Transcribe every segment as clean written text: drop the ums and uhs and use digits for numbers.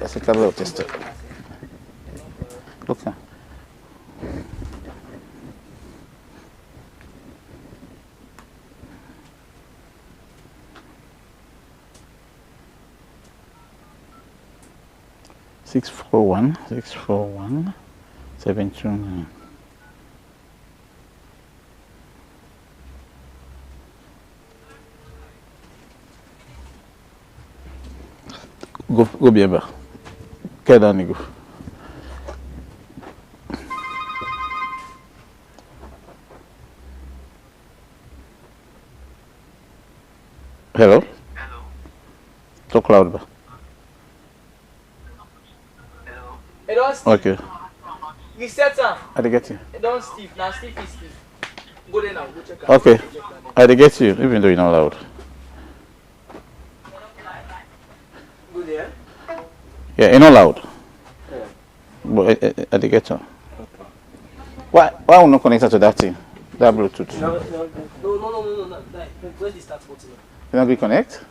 That's a couple of tests. Look now. Six four one 729. Go bien bas. Quel an go? Hello? Hello. Talk loud ba. Hello. Hello, Steve. Okay. Reset am. I dey get you. Don't Steve. Now Steve is Steve. Go there now. Go check am. Okay. I dey get you, even though you're not loud. Go there. Yeah, you're not loud. But I dey get you. Why we not connected to that thing? That Bluetooth. No. Where's the start button? You not going to connect?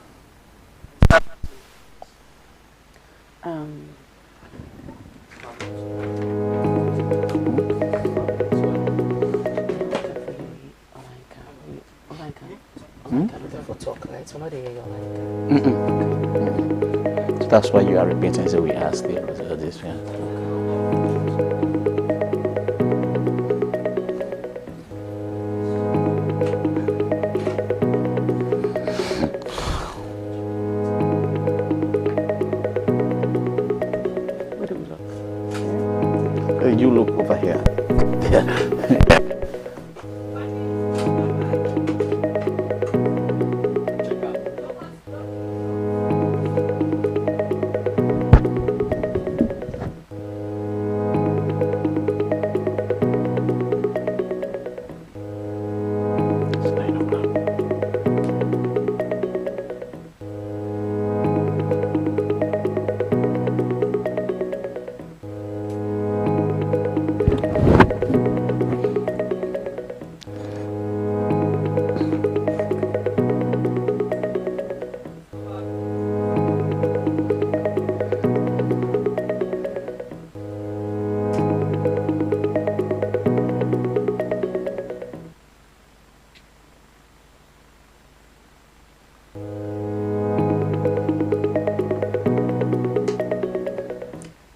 For talk, right? So not there. So that's why you are repeating. So we ask this. Yeah. Where do we look? You look over here.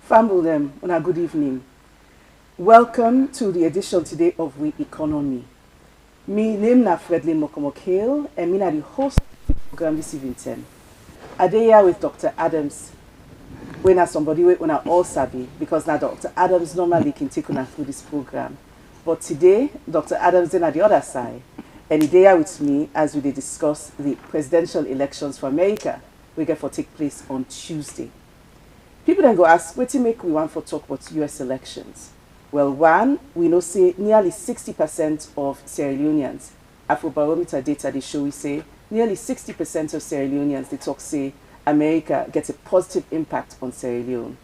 Famble them on a good evening. Welcome to the edition today of We Economy. Me name na Fredlin Mokomok-Hale and me na the host of the program this evening. I dey here with Dr. Adams. We na somebody we una all sabi because now Dr. Adams normally can take una through this program. But today, Dr. Adams is on the other side and he dey here with me as we dey discuss the presidential elections for America we get for take place on Tuesday. People then go ask, what to make we want for talk about US elections? Well, one, we know say nearly 60% of Sierra Leoneans, Afrobarometer data they show we say, nearly 60% of Sierra Leoneans they talk say America gets a positive impact on Sierra Leone.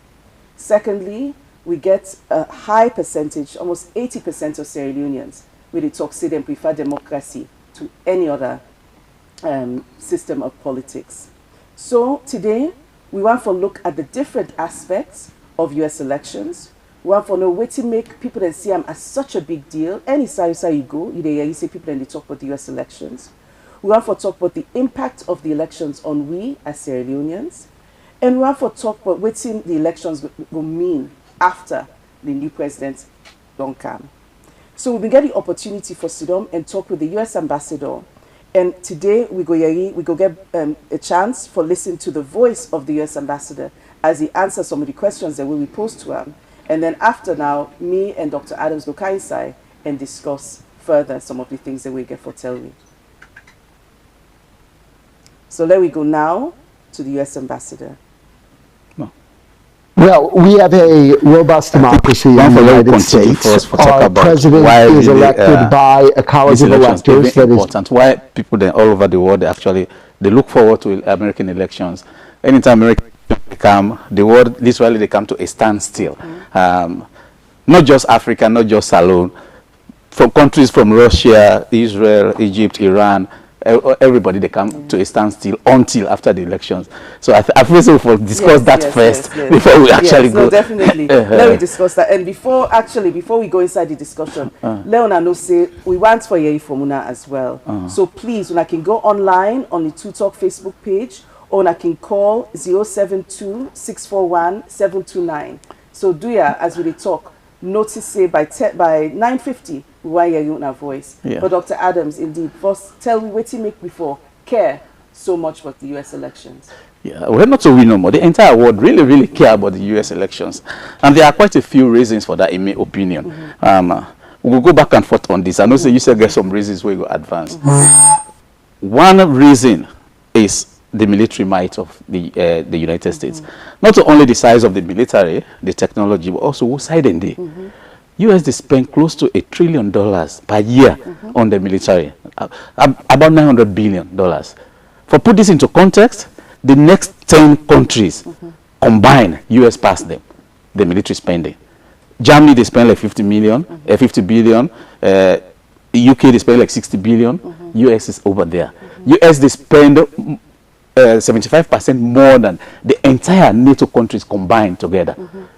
Secondly, we get a high percentage, almost 80% of Sierra Leoneans, where they talk say they prefer democracy to any other system of politics. So today, we want to look at the different aspects of US elections. We want to know what to make people then see them as such a big deal. Any side you go, you see people and they talk about the US elections. We want to talk about the impact of the elections on we as Sierra Leoneans. And we want to talk about what the elections will mean after the new president don't come. So we've been getting the opportunity for sit down and talk with the US ambassador. And today we go get a chance for listening to the voice of the US ambassador as he answers some of the questions that we pose to him. And then after now, me and Dr. Adams go coincide and discuss further some of the things that we get for tell me. So let we go now to the US ambassador. Well, we have a robust democracy in the United States. Our president is elected by a college of electors. That important. Why people then all over the world they look forward to American elections. Anytime American come, the world literally they come to a standstill. Not just Africa, not just alone. From countries from Russia, Israel, Egypt, Iran, everybody they come to a standstill until after the elections. So I feel so for discuss that first before we actually go. No, definitely. Let me discuss that. And before we go inside the discussion, Leone, I know say we want for you from Una as well. So please, when I can go online on the Two Talk Facebook page, or I can call 072-641-729. So do ya as we talk. Notice say by 9:50 we want hear you in our voice. But Dr. Adams, indeed, first tell me what you make before care so much about the US elections. Yeah, we're not so we no more. The entire world really care about the US elections, and there are quite a few reasons for that in my opinion. We'll go back and forth on this. I know say you said get some reasons where you go advance. One reason is the military might of the United States. Not only the size of the military, the technology, but also what side in the US they spend close to $1 trillion per year on the military, about $900 billion. For put this into context, the next 10 countries combined, US passed them, the military spending. Germany they spend like 50 billion. UK they spend like 60 billion. US is over there. US they spend 75% more than the entire NATO countries combined together.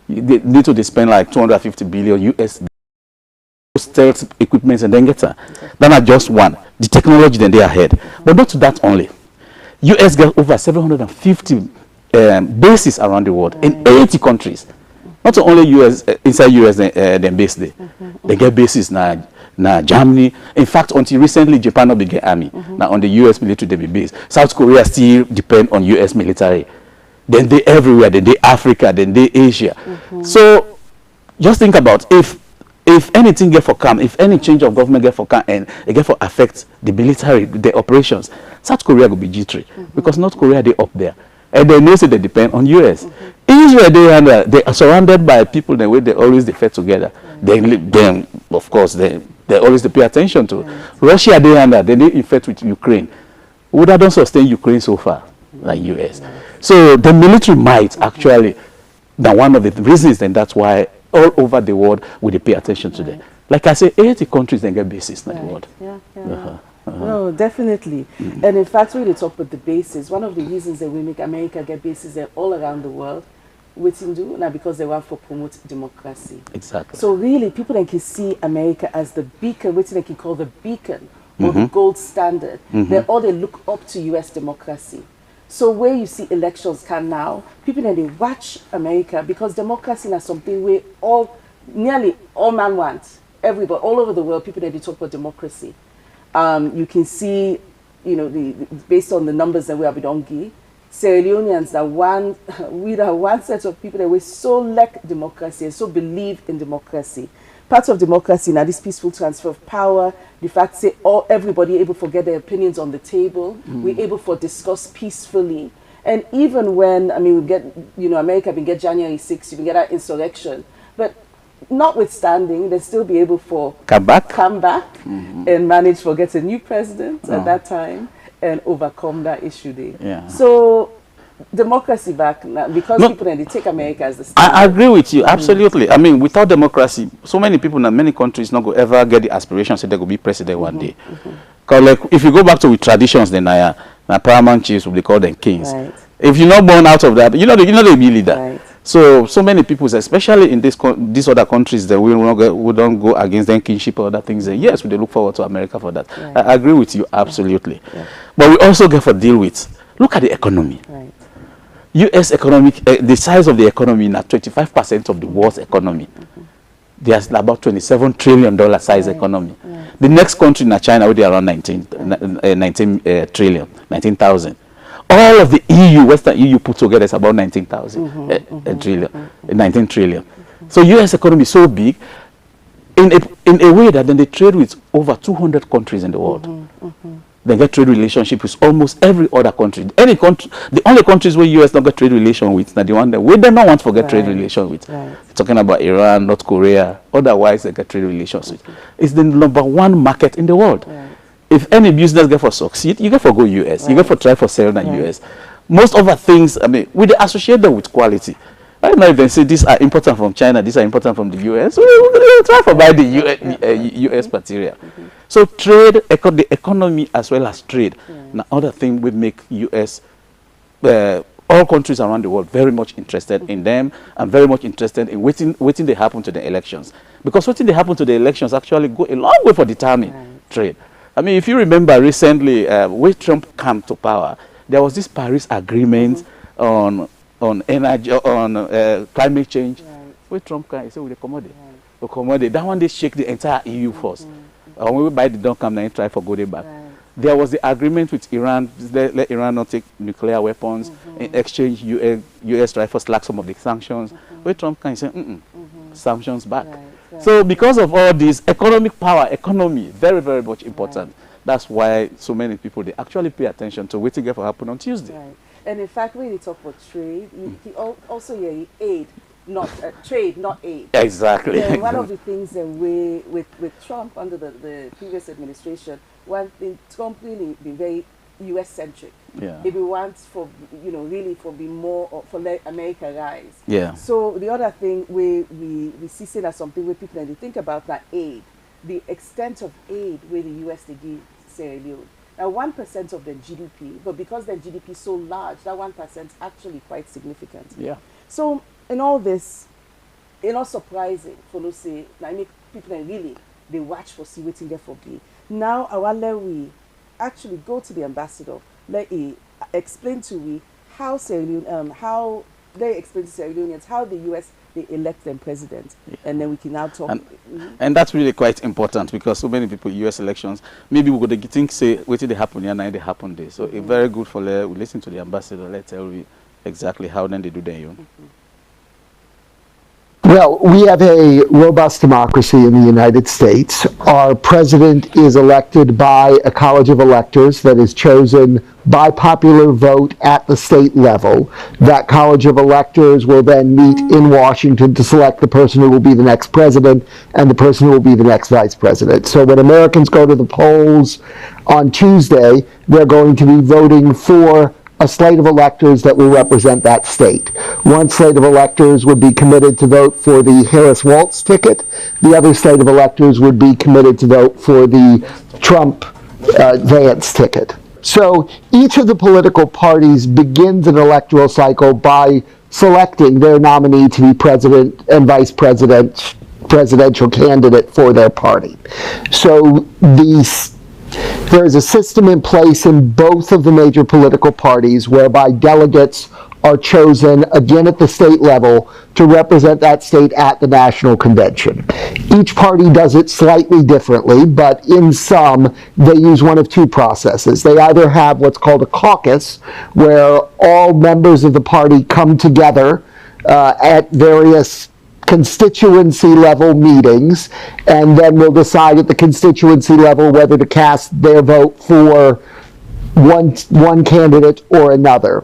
NATO they spend like 250 billion US stealth equipment and then get that. That's not just one. The technology then they are ahead. But not to that only. US get over 750 bases around the world in 80 countries. Not only US inside US they base there. They get bases now. Germany, in fact, until recently, Japan not began army. Now on the US military they be based. South Korea still depend on US military. Then they everywhere. Then they Africa. Then they Asia. So just think about if anything get for come, if any change of government get for come and it get for affect the military, the operations, South Korea will be G3 because North Korea they up there. And they know that they depend on US. Israel they are surrounded by people the way they always fight together. Then of course they always pay attention to. Russia they infect with Ukraine. Would have don't sustain Ukraine so far like US. So the military might actually now one of the reasons, and that's why all over the world we pay attention to them. Like I say, 80 countries then get bases in the world. No, definitely. And in fact, when they talk about the bases, one of the reasons that we make America get bases all around the world, waiting do now because they want to promote democracy. Exactly. So really, people then can see America as the beacon, which they can call the beacon or the gold standard. They look up to U.S. democracy. So where you see elections can now, people then they watch America because democracy is something where nearly all man wants. Everybody, all over the world, people then they talk about democracy. You can see, based on the numbers that we have with Ongi, Sierra Leoneans that one set of people that were so like democracy and so believe in democracy. Part of democracy now, this peaceful transfer of power, the fact say everybody able to get their opinions on the table, we're able to discuss peacefully. And even when, we get, America can get January 6th, you can get that insurrection, but notwithstanding, they still be able to come back and manage to get a new president at that time and overcome that issue there. So democracy back now, because people they take America as the standard. I agree with you, absolutely. Without democracy, so many people in many countries not go ever get the aspiration say they will be president one day. Because like if you go back to with traditions, then paramount chiefs will be called them kings. If you're not born out of that, they be leader. So many people, especially in these other countries, that we don't go against them kinship or other things. Yes, we look forward to America for that. I agree with you absolutely. But we also get to deal with. Look at the economy. U.S. economic, the size of the economy now 25% of the world's economy. There's about $27 trillion size economy. The next country in China, they are around 19 trillion, 19,000. All of the EU, Western EU put together is about 19,000 trillion, 19 trillion. So U.S. economy is so big, in a way that then they trade with over 200 countries in the world. They get trade relationship with almost every other country. Any country, the only countries where U.S. don't get trade relation with, now the one that we do not want to get trade relation with. Talking about Iran, North Korea, otherwise they get trade relations with. It's the #1 market in the world. If any business get for succeed, you get for go U.S. You get for try for sell in U.S. Most other things, we associate them with quality. I don't know if they say these are important from China, these are important from the US. We'll try to buy the US material. So trade, the economy as well as trade. Now, other thing will make US, all countries around the world very much interested in them and very much interested in waiting they happen to the elections. Because waiting they happen to the elections actually go a long way for determining trade. I mean, if you remember recently, when Trump came to power, there was this Paris Agreement on energy, on climate change. When Trump came, he said, "We'll accommodate." That one they shake the entire EU first. When we buy the don't come, then try for going back. There was the agreement with Iran, let Iran not take nuclear weapons. In exchange, US try for slack some of the sanctions. When Trump came, he said, sanctions back. So because of all this, economic power, economy, very, very much important. That's why so many people, they actually pay attention to waiting for happen on Tuesday. And in fact, when you talk about trade, also aid, not trade, not aid. Exactly. One of the things that with Trump under the previous administration, one thing, Trump really been very US-centric. If we want for, really for be more, for let America rise. So the other thing we see seen as something where people they think about that aid, the extent of aid where the US they give Sierra Leone. Now 1% of the GDP, but because their GDP is so large, that 1% is actually quite significant. So in all this, it's not surprising for no say, I make people really they watch for see waiting there for be. Now I want let we actually go to the ambassador, let he explain to we how Sierra Leone, how they explain to Sierra Leoneans how the US they elect them president, and then we can now talk. And that's really quite important because so many people US elections, maybe we could think say wait till they happen here, now they happen there. So it's very good for we listen to the ambassador, let's tell you exactly how then they do their own. Well, we have a robust democracy in the United States. Our president is elected by a college of electors that is chosen by popular vote at the state level. That college of electors will then meet in Washington to select the person who will be the next president and the person who will be the next vice president. So when Americans go to the polls on Tuesday, they're going to be voting for a slate of electors that will represent that state. One slate of electors would be committed to vote for the Harris-Walz ticket. The other slate of electors would be committed to vote for the Trump-Vance ticket. So each of the political parties begins an electoral cycle by selecting their nominee to be president and vice president, presidential candidate for their party. So there is a system in place in both of the major political parties whereby delegates are chosen again at the state level to represent that state at the national convention. Each party does it slightly differently, but in sum, they use one of two processes. They either have what's called a caucus, where all members of the party come together at various constituency level meetings, and then we'll decide at the constituency level whether to cast their vote for one candidate or another.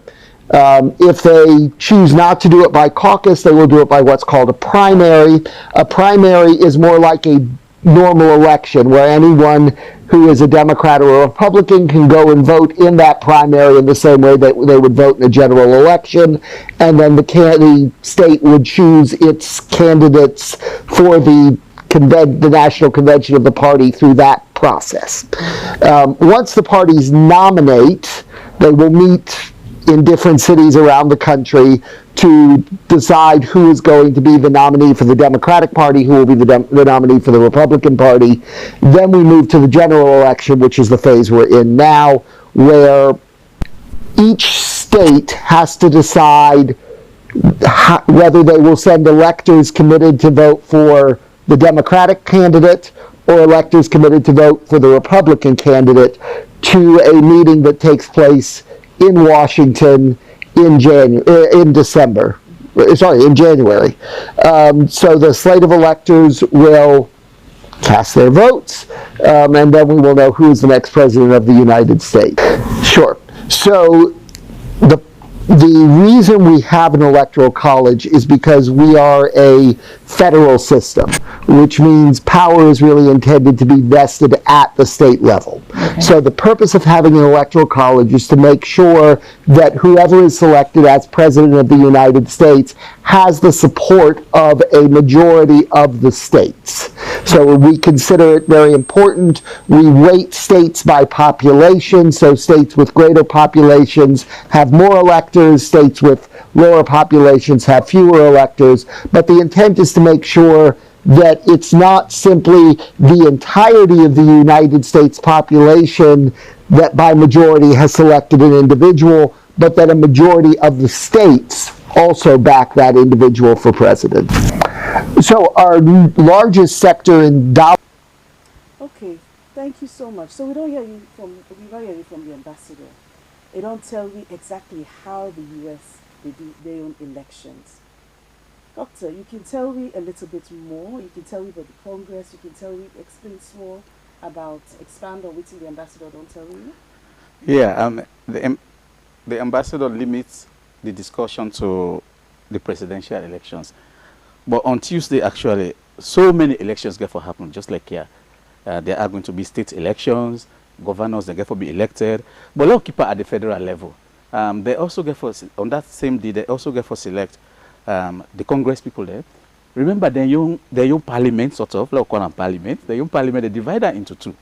If they choose not to do it by caucus, they will do it by what's called a primary. A primary is more like a normal election where anyone who is a Democrat or a Republican can go and vote in that primary in the same way that they would vote in a general election, and then the state would choose its candidates for the national convention of the party through that process. Once the parties nominate, they will meet in different cities around the country to decide who is going to be the nominee for the Democratic Party, who will be the nominee for the Republican Party. Then we move to the general election, which is the phase we're in now, where each state has to decide whether they will send electors committed to vote for the Democratic candidate or electors committed to vote for the Republican candidate to a meeting that takes place in Washington in January. So the slate of electors will cast their votes, and then we will know who is the next president of the United States. Sure. So the reason we have an electoral college is because we are a federal system, which means power is really intended to be vested at the state level. Okay. So the purpose of having an electoral college is to make sure that whoever is selected as president of the United States has the support of a majority of the states. So we consider it very important. We rate states by population, so states with greater populations have more electors, states with lower populations have fewer electors, but the intent is to make sure that it's not simply the entirety of the United States population that by majority has selected an individual, but that a majority of the states also back that individual for president. So our largest sector in dollars. Okay, thank you so much. So we don't hear you from the ambassador. They don't tell me exactly how the U.S. they do their own elections. Doctor, you can tell me a little bit more. You can tell me about the Congress. You can tell me, explain more about, expand on what the ambassador don't tell you. Yeah, the ambassador limits the discussion to the presidential elections. But on Tuesday, actually, so many elections get to happen, just like here. There are going to be state elections, governors, they get to be elected. But let's keep it at the federal level. They also get for, on that same day, they also get for select the Congress people there. Remember, the young parliament, sort of, like one parliament, the young parliament, they divide that into two.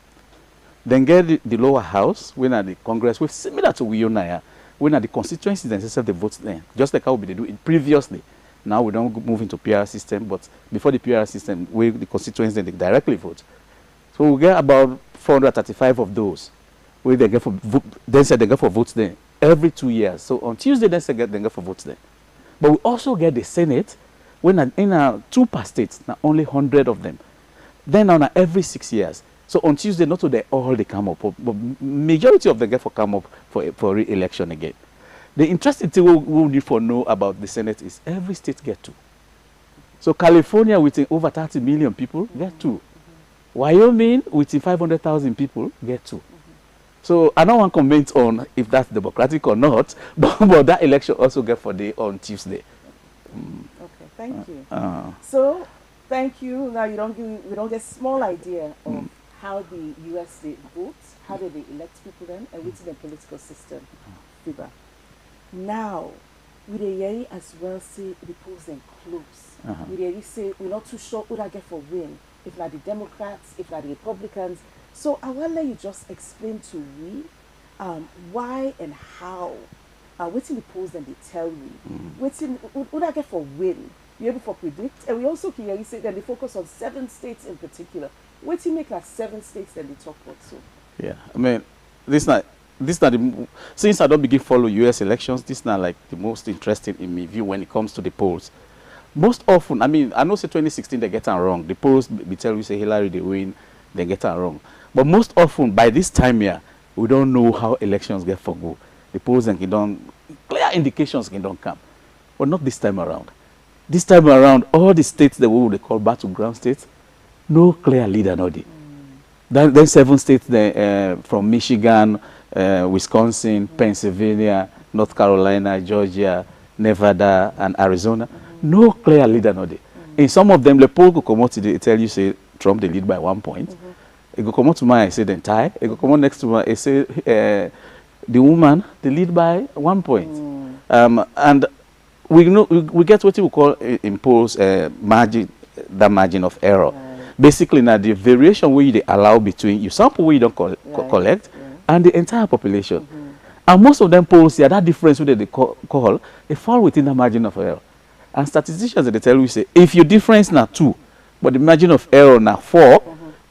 Then get the lower house, when at the Congress, which similar to Leone, when at the constituencies themselves they vote there, just like how they do it previously. Now we don't move into PR system, but before the PR system, where the constituencies they directly vote. So we get about 435 of those, where they get for then say they get for votes there every 2 years. So on Tuesday, they get for votes there. But we also get the Senate, when in 2 per state, now only 100 of them. Then on every 6 years. So on Tuesday, not they all they come up, but majority of them get for come up for re-election again. The interesting thing we need to know about the Senate is every state get 2. So California, with over 30 million people, get 2. Wyoming, with 500,000 people, get 2. So I don't want to comment on if that's democratic or not, but that election also get for day on Tuesday. Okay, thank you. So thank you. Now we don't get small idea of how the U.S. they vote, how do they elect people then, and what's the political system. Now, we dey as well say the polls then close. We dey say we're not too sure who that get for win. If not the Democrats, if not the Republicans. So I will let you just explain to me why and how. What's in the polls then they tell you. What's in who that get for win. You able to predict, and we also can hear you say that they focus on 7 states in particular. What do you make like 7 states that they talk about? So yeah, I mean, this not the, since I don't begin follow U.S. elections, this is not like the most interesting in my view when it comes to the polls. Most often, I mean, I know say 2016 they get it wrong. The polls they tell you say Hillary they win, they get it wrong. But most often by this time here, we don't know how elections get for go. The polls and don't clear indications can don't come, but not this time around. This time around, all the states that we would call battleground states, no clear leader no day. Then 7 states there, from Michigan, Wisconsin, Pennsylvania, North Carolina, Georgia, Nevada, and Arizona. No clear leader no day. In some of them, the poll go come out today, tell you say Trump they lead by 1 point. It go come out tomorrow, I say then tie. It go come out next tomorrow, I say the woman they lead by 1 point. And we know we get what we call impose margin, that margin of error. Basically, now the variation where they allow between you sample where you don't collect and the entire population. And most of them polls, yeah, that difference where they call, they fall within the margin of error. And statisticians they tell you say if your difference now 2, but the margin of error now 4,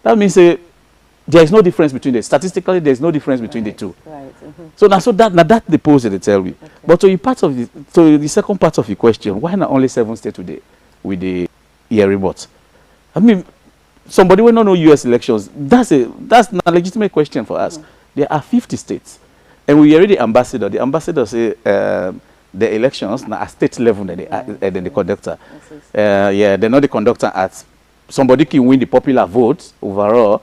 that means there is no difference between the statistically there is no difference between the two. So that the polls they tell you. But to the second part of your question, why not only 7 states today with the year report? I mean, somebody will not know U.S. elections. That's not a legitimate question for us. There are 50 states, and we already ambassador. The ambassador say the elections now at state level than the conductor. Yeah, they're not the conductor at somebody can win the popular vote overall,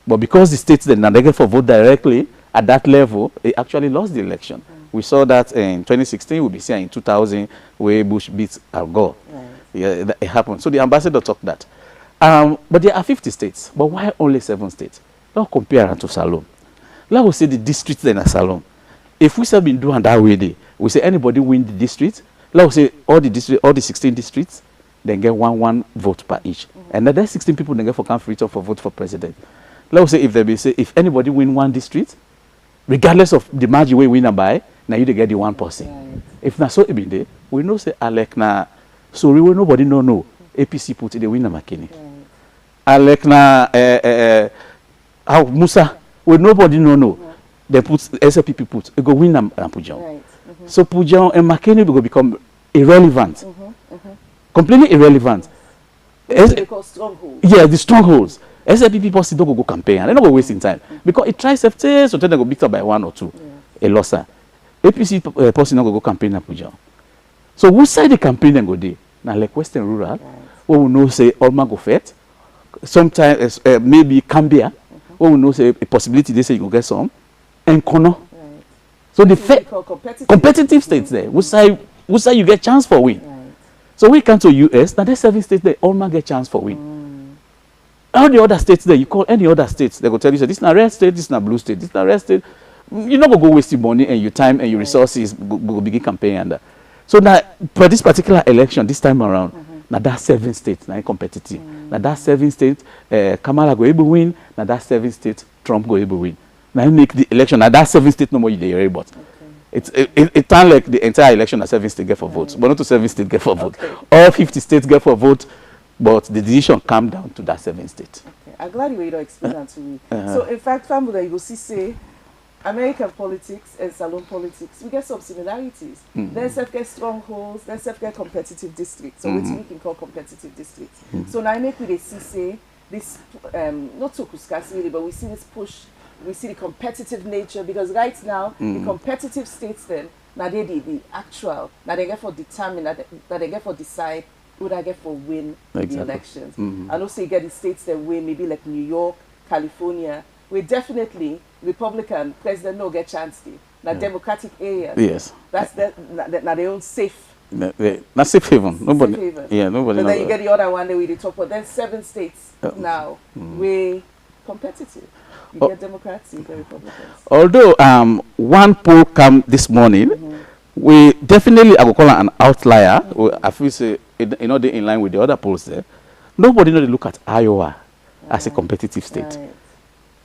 but because the states then they get for vote directly at that level, they actually lost the election. We saw that in 2016. We'll be seeing in 2000 where Bush beat Al Gore. Yeah, it happened. So the ambassador talked that. But there are 50 states. But why only 7 states? Don't compare it to Salome. Let us say the districts in Salome. If we have been doing that way, we say anybody win the district. Let us say all the 16 districts, then get one vote per each. And then 16 people then get for free for vote for president. Let us say if anybody win one district, regardless of the margin we win by, now you get the 1%. Right. If not so it be there, we know say Alec na sorry we nobody no APC put the winner McKinney. Right. Alec na how Musa we nobody no. Yeah. They put SLPP put it go win and Pujan. Right. So Pujan and McKinney will become irrelevant. Completely irrelevant. They call strongholds. Yeah, the strongholds. SLPP person don't go campaign and they're not going wasting time. Because it tries FT, so then they go beat up by 1 or 2. Yeah. A losser. APC person not go campaign na Pujan. So which side the campaign then go there? Now like Western Rural, right. What we know say Alma go fet. Sometimes maybe Cambia. What we know say a possibility they say you go get some. And Kono. Right. So the competitive states there. Which side you get chance for win? Right. So we come to US, now there's 7 states there, Alma get chance for win. All the other states there, you call any other states, they go tell you, so this is not red state, this is not blue state, this is not red state. You're not going to go waste your money and your time and your resources, go begin campaign under. So now, for this particular election, this time around, now that's 7 states, now competitive. Now that's 7 states, Kamala go able win, now that's 7 states, Trump go able win. Now you make the election, now that's 7 states no more you dey worry about. It sounds like the entire election at 7 states get for votes, but not to 7 states get for vote. All 50 states get for vote, but the decision come down to that 7 states. Okay. I'm glad you don't explain that to me. So in fact, family, you will see say American politics and Salon politics, we get some similarities. There's get strongholds, there's get competitive districts, so which we can call competitive districts. So now I make with a see say this not so really, but we see this push. We see the competitive nature because right now the competitive states then now they the actual now they get for determine that they get for decide who they get for win the elections. And also you get the states that win maybe like New York, California, where definitely Republican president no get chance to. Now Democratic areas. Yes. That's now they own safe. Not safe haven. Nobody. Safe haven. Yeah, nobody. But then you get the other one that we talk about. Then 7 states now where competitive. You get Democrats, you get Republicans. Although one poll come this morning, we definitely I will call it an outlier. I feel say they're in line with the other polls there. Nobody know they look at Iowa as a competitive state. Right.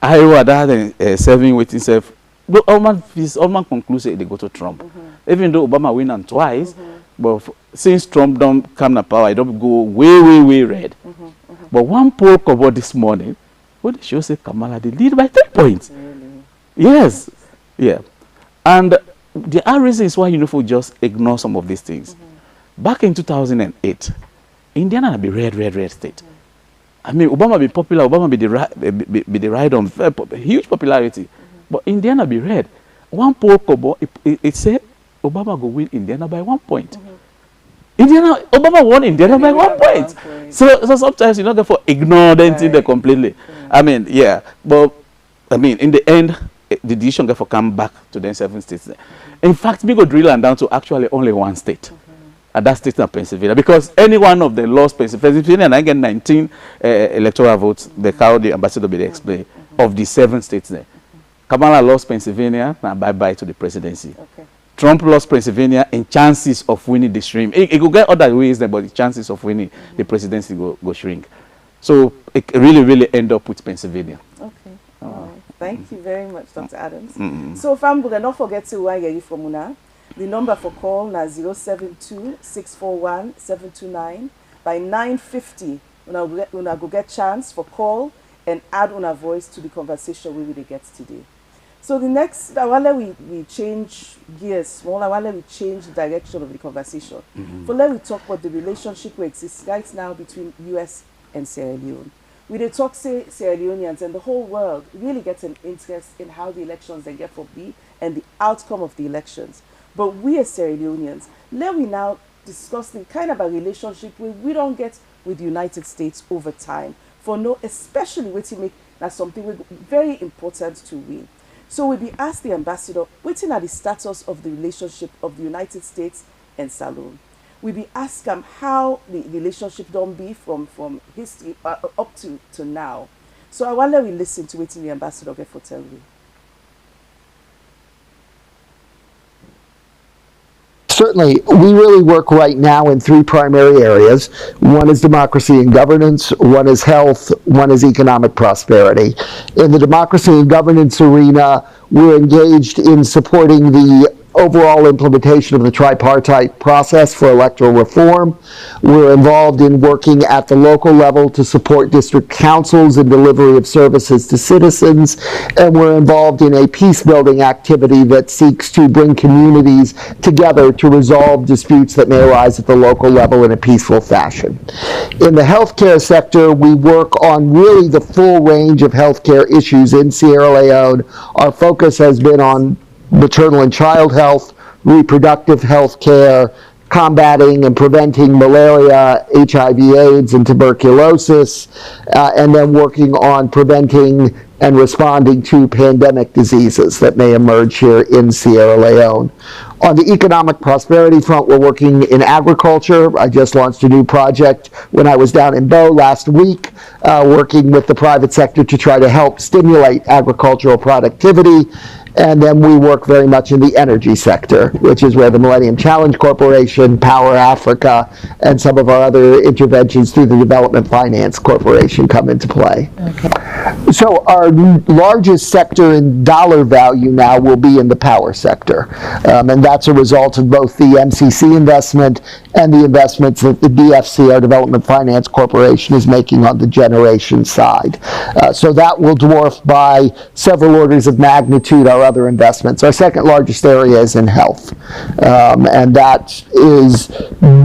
Iowa that serving with itself. But Allman concludes they go to Trump. Even though Obama win on twice, but since Trump don't come to power, it don't go way red. But one poll covered this morning. What show say Kamala they lead by 3 points. Really? Yes. Yeah. And there are reasons why for just ignore some of these things. Back in 2008, Indiana be red state. I mean Obama be popular, Obama be the ride on huge popularity. But Indiana be red. One poll cover it said Obama go win Indiana by 1 point. Obama won Indiana by 1 point. So sometimes you not for ignore them they completely. I mean, yeah, but I mean, in the end, the decision got for come back to the 7 states. In fact, we go drill down to actually only 1 state, and that state is Pennsylvania, because any one of them lost Pennsylvania, and I get 19 electoral votes. The ambassador will explain of the 7 states there. Kamala lost Pennsylvania, now bye to the presidency. Trump lost Pennsylvania, and chances of winning the shrink. It could get other ways there, but the chances of winning the presidency go shrink. So it really end up with Pennsylvania. Okay. All right. Thank you very much, Dr. Adams. So family, don't forget to where you from Una. The number for call now 072-641-729. By 9:50, una go get chance for call and add una voice to the conversation we will get today. So the next, I want we change gears, I want we change the direction of the conversation. For let we talk about the relationship that exists right now between US and Sierra Leone. We dey talk say Sierra Leoneans and the whole world really get an interest in how the elections they get for be and the outcome of the elections. But we as Sierra Leoneans, let we now discuss the kind of a relationship we don't get with the United States over time. For no, especially what you make that's something very important to we. So we be asked the ambassador, waiting at the status of the relationship of the United States and Salone. we be asked how the relationship don't be from history up to now. So I wonder we listen to what the ambassador get for tell me. Certainly, we really work right now in three primary areas. One is democracy and governance, one is health, one is economic prosperity. In the democracy and governance arena, we're engaged in supporting the overall implementation of the tripartite process for electoral reform. We're involved in working at the local level to support district councils in delivery of services to citizens, and we're involved in a peace-building activity that seeks to bring communities together to resolve disputes that may arise at the local level in a peaceful fashion. In the healthcare sector, we work on really the full range of healthcare issues in Sierra Leone. Our focus has been on maternal and child health, reproductive health care, combating and preventing malaria, HIV/AIDS, and tuberculosis, and then working on preventing and responding to pandemic diseases that may emerge here in Sierra Leone. On the economic prosperity front, we're working in agriculture. I just launched a new project when I was down in Bo last week, working with the private sector to try to help stimulate agricultural productivity. And then we work very much in the energy sector, which is where the Millennium Challenge Corporation, Power Africa, and some of our other interventions through the Development Finance Corporation come into play. Okay. So our largest sector in dollar value now will be in the power sector. And that's a result of both the MCC investment and the investments that the DFC, our Development Finance Corporation, is making on the generation side. So that will dwarf by several orders of magnitude our other investments. Our second largest area is in health, and that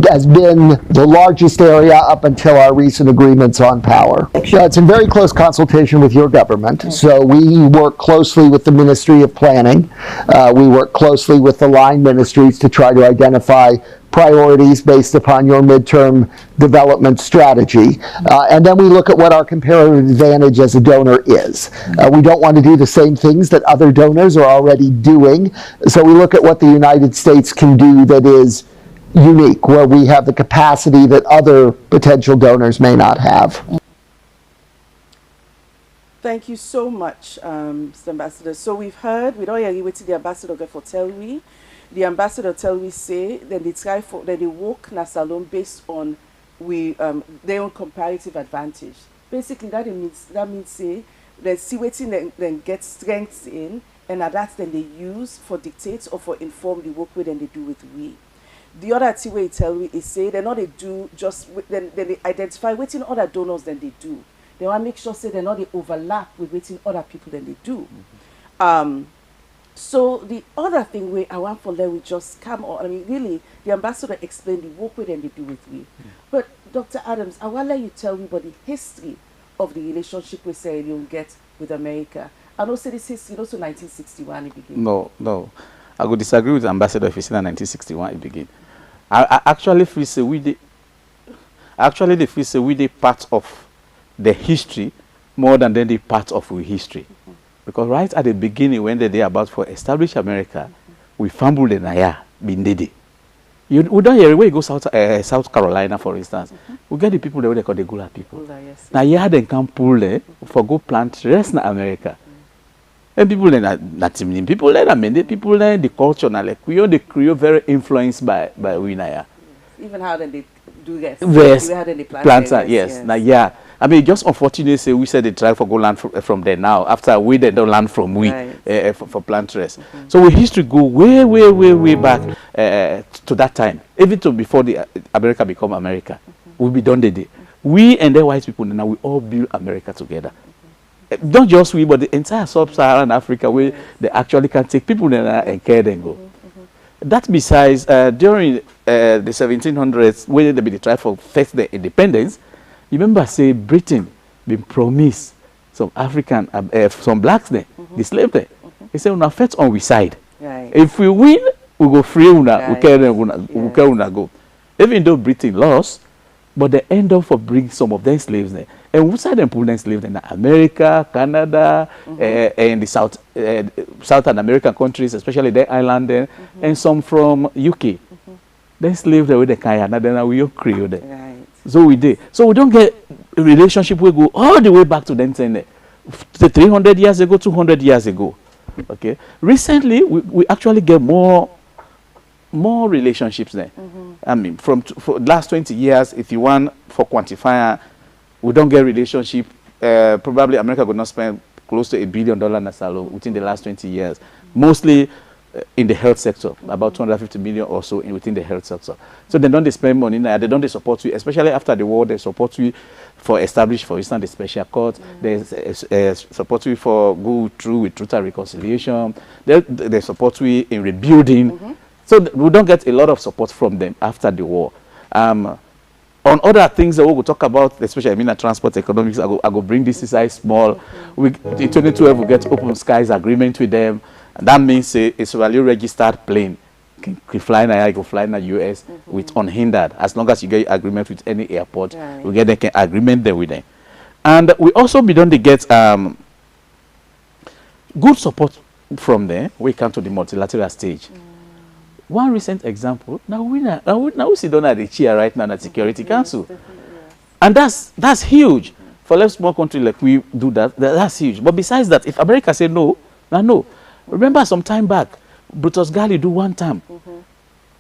has been the largest area up until our recent agreements on power. It's in very close consultation with your government, so we work closely with the Ministry of Planning. We work closely with the line ministries to try to identify priorities based upon your midterm development strategy. And then we look at what our comparative advantage as a donor is. We don't want to do the same things that other donors are already doing. So we look at what the United States can do that is unique, where we have the capacity that other potential donors may not have. Thank you so much, Mr. Ambassador. So we've heard, we don't agree with the ambassador for tell we. The ambassador tell we say then they try for then they work Nasalon based on their own comparative advantage. Basically that means say they see waiting then get strengths in, and that then they use for dictate or for inform the work with then they do with we. The other thing we tell we is say they not they do just then they identify waiting other donors than they do. They want to make sure say they not they overlap with waiting other people than they do. So the other thing I want for them we just come on. I mean, really, the ambassador explained the work with them they do with me. But Dr. Adams, I want to let you tell me about the history of the relationship we Sierra Leone get with America. I know say this history also 1961 it began. No. I would disagree with the ambassador if he said 1961 it began. I actually feel say we the part of the history more than the part of our history. Because right at the beginning, when they about for establish America, we fumbled the Naya, Bindidi. We don't hear where you go South Carolina, for instance. We get the people there they call the Gula people. Yes. Now you had them come pull there for go plant rest in America. And people there, not people there, I mean the people there, the culture, like we are the Creole very influenced by we Naya. Even how then they do this. Yes. How then they plant yes. Now yeah. I mean, just unfortunately, say we said they try for go land from there now. After we they don't land from we for plant rest. So we history go way back to that time, even to before the America become America. We be done the day. We and the white people now we all build America together. Not just we, but the entire sub-Saharan Africa where they actually can take people there and care them go. That besides during the 1700s, when they try for first the independence. You remember, say, Britain been promised some African, some blacks there, the slave there. They say, "Una fight on we side. Right. If we win, we go free. We carry una go." Even though Britain lost, but they end up for bring some of their slaves there. And which side them pull them slaves in America, Canada, and the Southern American countries, especially the island there, and some from UK. then slave the way they can, and then we all create it. Right. So we did. So we don't get a relationship we go all the way back to them saying 300 years ago, 200 years ago. Okay. Recently, we actually get more relationships there. I mean, for the last 20 years, if you want for quantifier, we don't get relationship. Probably America would not spend close to $1 billion na salon within the last 20 years, mostly in the health sector, about 250 million or so within the health sector. So they don't spend money now, they don't support you, especially after the war. They support you for establish, for instance, the special court. They support you for go through with truth and reconciliation. They support you in rebuilding. So we don't get a lot of support from them after the war. On other things that we will talk about, especially transport economics, I go bring this aside small. In 2012 we get open skies agreement with them. And that means it's a value registered plane can fly in go fly in the US with unhindered, as long as you get agreement with any airport. Right. We get an agreement there with them. And we also be done to get good support from there. We come to the multilateral stage. One recent example, now we sit down at the chair right now at Security Council. And that's huge. For a small country like we do that's huge. But besides that, if America say no, no. Remember some time back, Brutus Gali do one term.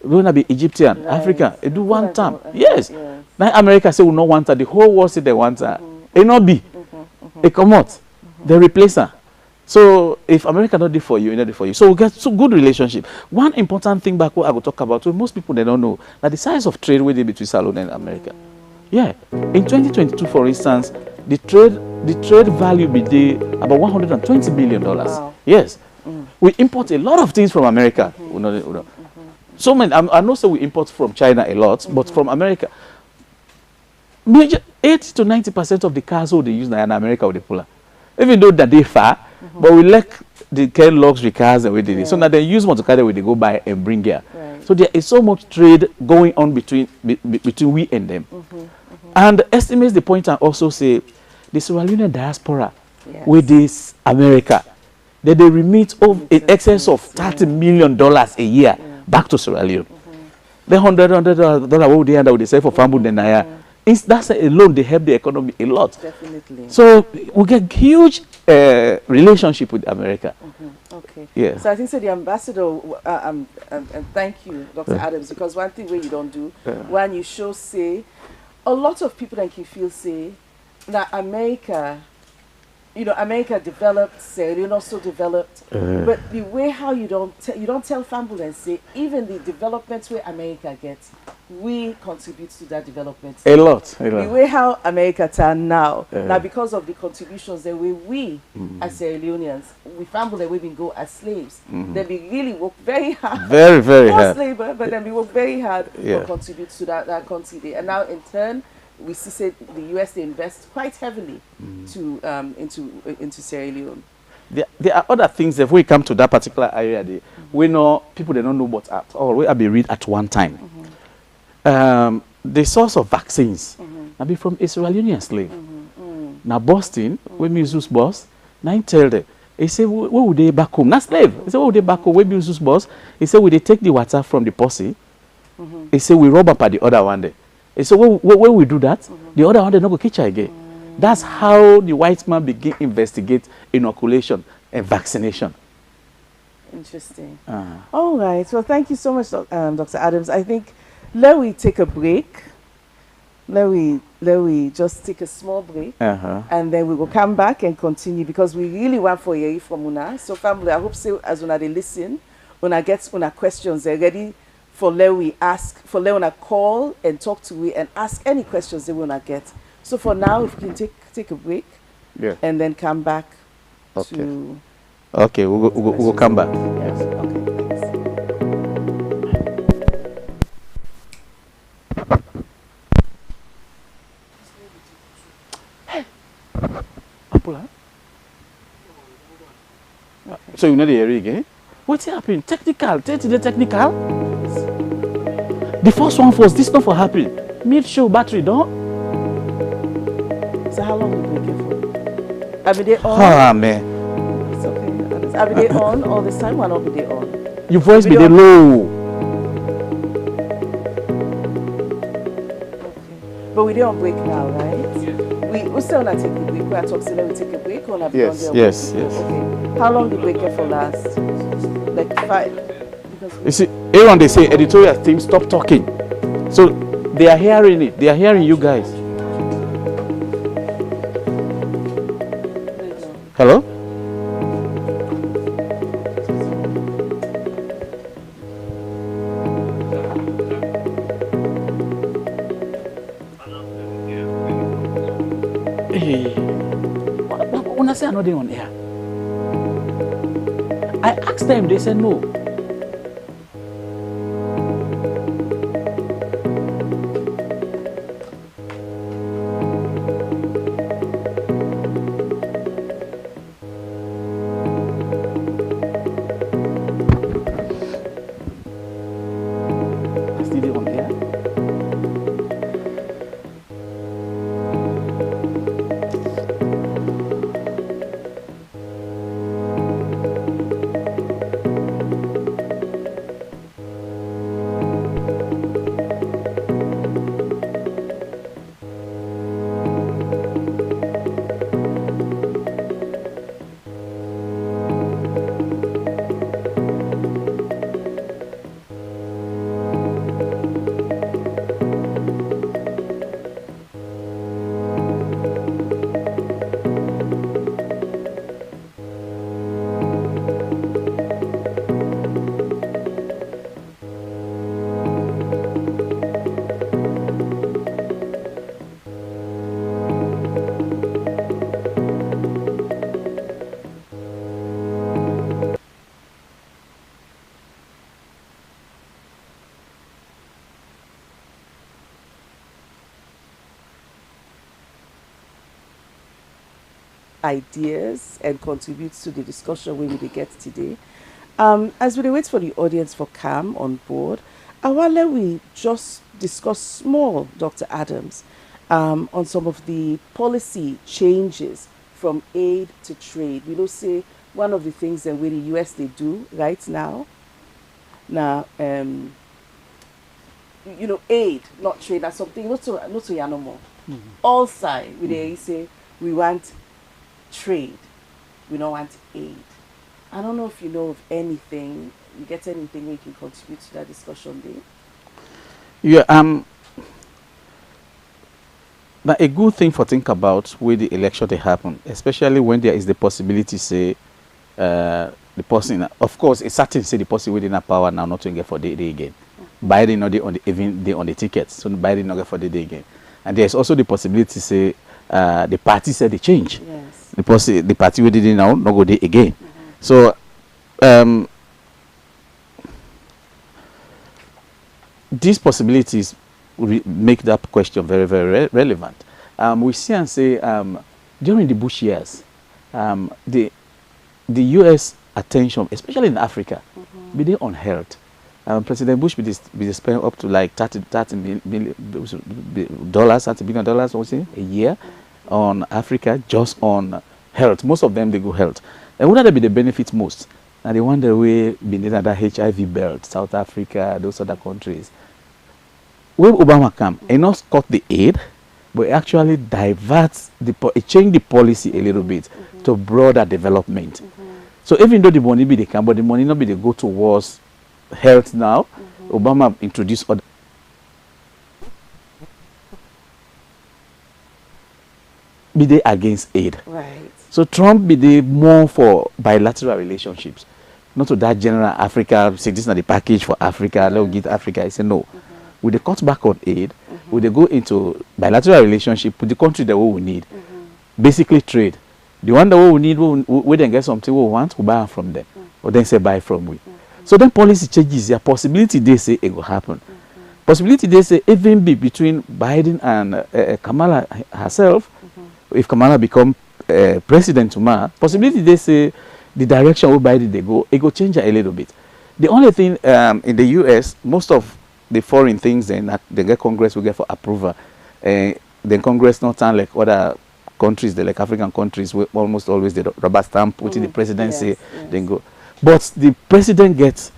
We want to be Egyptian, right. African, they do one term. Yes. Now America say we no want her. The whole world say they want her. It not be. It come out. They replace her. So if America not do for you, not do for you. So we get so good relationship. One important thing back what I will talk about, so most people they don't know, that the size of trade within between Salon and America. Yeah. In 2022, for instance, the trade value be there about $120 billion. Wow. Yes. We import a lot of things from America. So many. I know we import from China a lot, but from America, major 80 to 90% of the cars they use now in America with the puller. Even though that they far, but we like the kind of luxury cars and we did it. So now they use motorcar where they go buy and bring here. Right. So there is so much trade going on between we and them. And estimates the point and also say the Sierra Leone diaspora with this America, that they remit in excess of $30 million a year back to Sierra Leone. The $100 what they end up they say for family that's alone they help the economy a lot. Definitely. So we get huge relationship with America. Okay. Yeah. So I think the ambassador and thank you, Dr. Adams, because one thing where you don't do when you show say a lot of people that you feel say that America. America developed, Sierra Leone also developed, but the way how you don't tell Fambul and say even the developments where America gets, we contribute to that development. A lot. The way how America turn now because of the contributions that we as Sierra Leoneans, we Fambul and we been go as slaves. Then we really work very hard. Very, very hard. Forced labor, but then we work very hard to contribute to that country there. And now in turn, we see the US they invest quite heavily into Sierra Leone. There are other things. If we come to that particular area, we know people they don't know what at all. We have been read at one time. The source of vaccines now be from a Sierra Leonean slave. Now Boston, when Mizus boss, now he tell them, he said, where would they back home? Not slave. He said, where would they back home? When Mizus boss, he said, would they take the water from the pussy? He said, we rub up at the other one day. So when we do that, the other one they not go catch her again. That's how the white man begin investigate inoculation and vaccination. Interesting. All right. Well, thank you so much, Dr. Adams. I think let we take a break. Let we just take a small break, and then we will come back and continue because we really want for you from Una. So, family, I hope so as Una they listen, Una gets Una questions they're ready. For Leona call and talk to we and ask any questions they want to get. So for now, if we can take a break, and then come back to. Okay, we'll come back. Yes. Okay, thanks. Hey, so you know the area again? What's happening? Technical. The first one was this not for happening. Mid-show battery, don't? So how long will we make it for? Are we there on? Ah, man. It's okay. Are we there on all this time? Why not be there on? Your voice be there low. But we don't break now, right? We still not take a break. We are talking, we take a break or not? Yes, yes, yes. Okay. How long the break for last? Like 5? You see, Aaron, they say editorial team stop talking. So they are hearing it. They are hearing you guys. Hello? Hey, when I say I'm not on air, I asked them, they said no. Ideas and contribute to the discussion we will get today. As we wait for the audience for CAM on board, I want we just discuss small, Dr. Adams, on some of the policy changes from aid to trade. We don't say one of the things that the US they do right now. Now, aid, not trade, that's something not to Yanomo. All sides, they say we want trade, we don't want aid. I don't know if you know of anything, you get anything where you can contribute to that discussion there? Yeah, but a good thing for think about when the election they happen, especially when there is the possibility, say, the person, of course, it's certain say the person within a power now not to get for the day again. Biden not on the even day on the tickets, so Biden not get for the day again. And there's also the possibility, say, the party said they change. Yes. The party we did it now not go there again. So these possibilities make that question very, very relevant. We see and say during the Bush years, the U.S. attention, especially in Africa, be there on health. President Bush be spending up to like $30 billion a year on Africa, just on health. Most of them they go health. And would that be the benefit most? And they wonder where beneath that HIV belt, South Africa, those other countries. When Obama came, he not cut the aid, but actually diverts change the policy a little bit to broader development. So even though the money be the can, but the money not be the go towards health now. Obama introduced other be they against aid. Right. So Trump be they more for bilateral relationships, not to that general Africa. Say this is not the package for Africa. Let's get Africa. I say no. With the cut back on aid, we they go into bilateral relationship with the country that we need. Basically trade. The one that we need, we then get something we want, we buy from them, or then say buy from we. So then policy changes. There possibility they say it will happen. Possibility they say even be between Biden and Kamala herself. If Kamala become president tomorrow, possibility they say the direction where Biden they go, it go change a little bit. The only thing in the U.S., most of the foreign things then they get Congress will get for approval. Then Congress not turn like other countries, they like African countries, where almost always the rubber stamp, putting the presidency, then go. But the president gets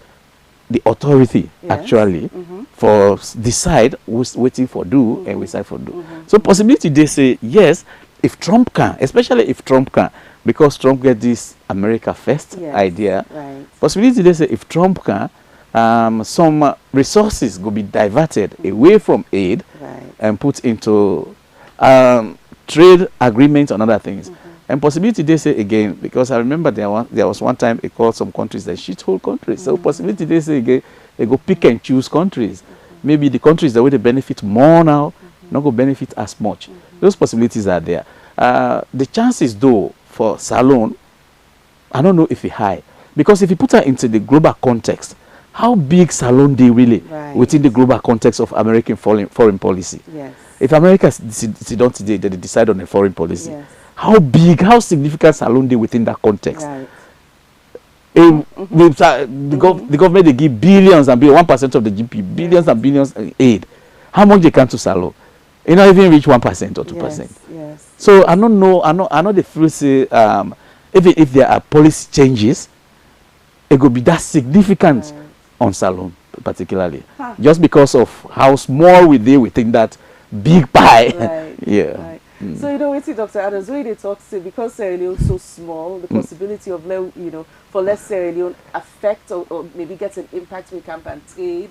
the authority actually for decide who's waiting for do and we decide for do. So possibility they say yes, if Trump can, especially if Trump can, because Trump get this America first idea. Right. Possibility they say if Trump can, some resources will be diverted away from aid and put into trade agreements and other things. And possibility they say again, because I remember there was one time they called some countries the shithole countries. So possibility they say again, they go pick and choose countries. Maybe the countries that will benefit more now, not go benefit as much. Those possibilities are there. The chances though for Salon, I don't know if it's high. Because if you put her into the global context, how big Salon they really within the global context of American foreign policy? Yes. If America don't today, they decide on a foreign policy. Yes. How big, how significant Salon they within that context? Right. The government they give billions and 1% of the GDP, billions and billions in aid. How much they can to Salon? You not even reach 1% or 2%. Yes, yes. So I don't know. I know the feel say even if there are policy changes, it could be that significant on Salon particularly, just because of how small we deal within that big pie. Right. Yeah. Right. So you know, wait, Dr. Adams, when they talk to because Sierra Leone is so small, the possibility of for less Sierra Leone affect or maybe get an impact with camp and trade.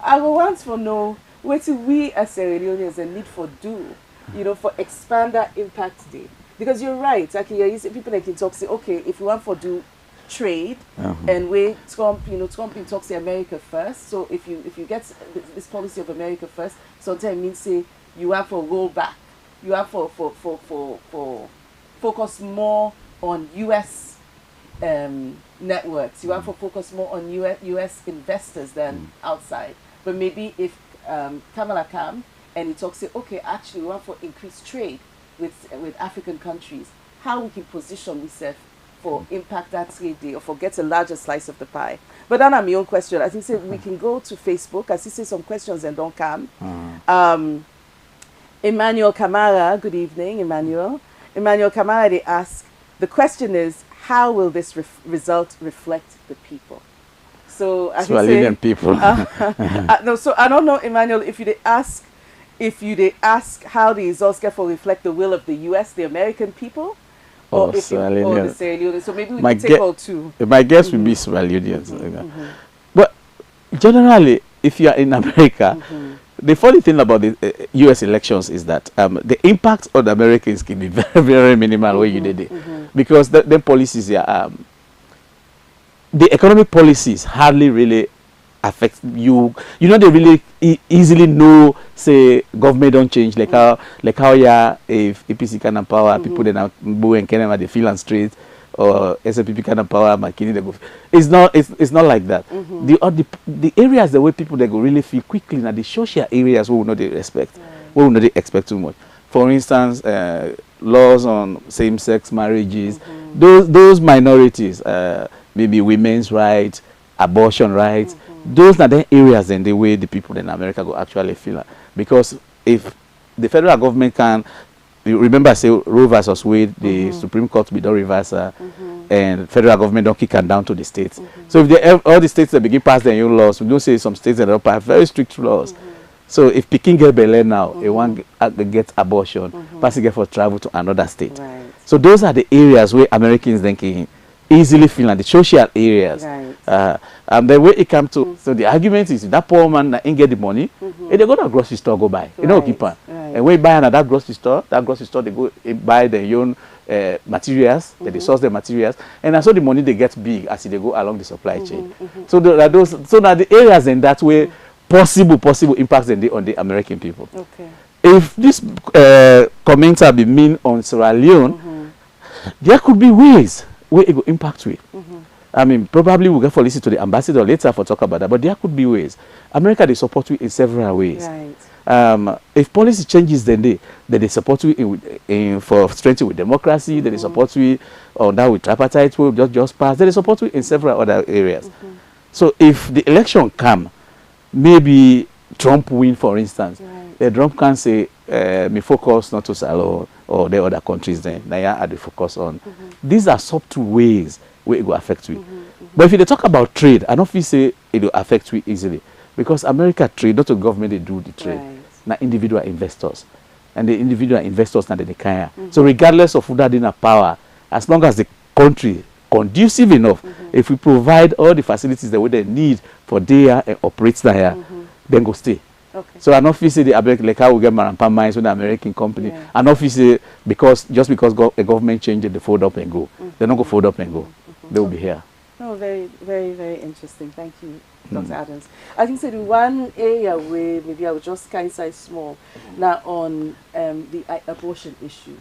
I will want to know what we as Sierra Leoneans a need for do, for expand that impact day. Because you're right, actually, people like can talk say, okay, if we want for do trade and we Trump talks to America first. So if you get this policy of America first, sometimes it means say you have to roll back. You have for focus more on U.S. Networks. You have to focus more on U.S. investors than outside. But maybe if Kamala come and he talks, say, okay, actually we want to increase trade with African countries. How we can position ourselves for impact that trade day or for get a larger slice of the pie. But then my own question. I think say we can go to Facebook. I see some questions and don't come. Emmanuel Kamara, good evening, Emmanuel. Emmanuel Kamara, they ask, the question is, how will this result reflect the people? So I say, people. No, so I don't know, Emmanuel, if you ask how the results get for reflect the will of the U.S., the American people, or the Sierra Leone. So maybe we can take all two. My guess would be Sierra Leoneans. But generally, if you are in America, the funny thing about the U.S. elections is that the impact on the Americans can be very, very minimal when you did it. Because the policies, the economic policies hardly really affect you. They really easily know, say, government don't change, like how if APC can empower people, then Bo and Kenema, they feel on street, or SPP can empower McKinney, they go. It's not like that. The areas the way people they go really feel quickly now the social areas where we know they respect, where we know they expect too much. For instance, laws on same-sex marriages, those minorities, maybe women's rights, abortion rights, those are the areas and the way the people in America go actually feel. Because if the federal government can, you remember, say Roe versus Wade, the Supreme Court we don't reverse and federal government don't kick them down to the states. So if all the states that begin pass their own laws, we don't say some states that don't pass very strict laws. So if Peking get Belen now, they want to get abortion, passing get for travel to another state. Right. So those are the areas where Americans then can easily feel like the social areas. Right. And the way it comes to, so the argument is that poor man ain't get the money, and they go to a grocery store, go buy. You know, keep on. And when you buy another grocery store, they go buy their own materials, they source the materials, and that's so the money they get big as they go along the supply chain. So that the areas in that way possible impacts on the American people. Okay. If this comments are being mean on Sierra Leone, there could be ways where it will impact with. I mean, probably we'll get for listen to the ambassador later for talk about that, but there could be ways. America, they support you in several ways. Right. If policy changes, then they support you for strengthening with democracy, then they support you on that with Tripartite, will just pass, then they support you in several other areas. So if the election come, maybe Trump win, for instance, the Trump can say, me focus not to Salon or the other countries then, now are the focus on. These are subtle ways where it will affect you. But if you talk about trade, I don't feel say it will affect we easily. Because America trade, not the government, they do the trade. Right. Now individual investors. And the individual investors now they can. So regardless of who that in a power, as long as the country conducive enough, if we provide all the facilities the way they need for there and operates there, then go stay. Okay. So an office the American, like how we get Marampa mines with the American company, Yeah. an office because a government change it, they fold up and go. They don't go fold up and go. They will be here. No, very, very, very interesting. Thank you, Dr. Adams. I think so the one area where maybe I would just kind of say small now on the abortion issue.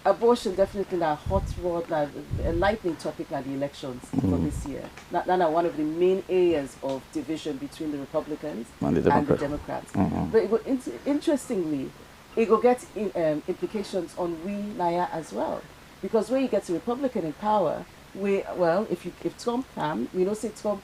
Abortion definitely now hot rod, now a lightning topic now the elections for this year. Now one of the main areas of division between the Republicans and the Democrats. But interestingly, it will get implications on we Naya as well, because when you get a Republican in power, if Trump can, we don't say Trump.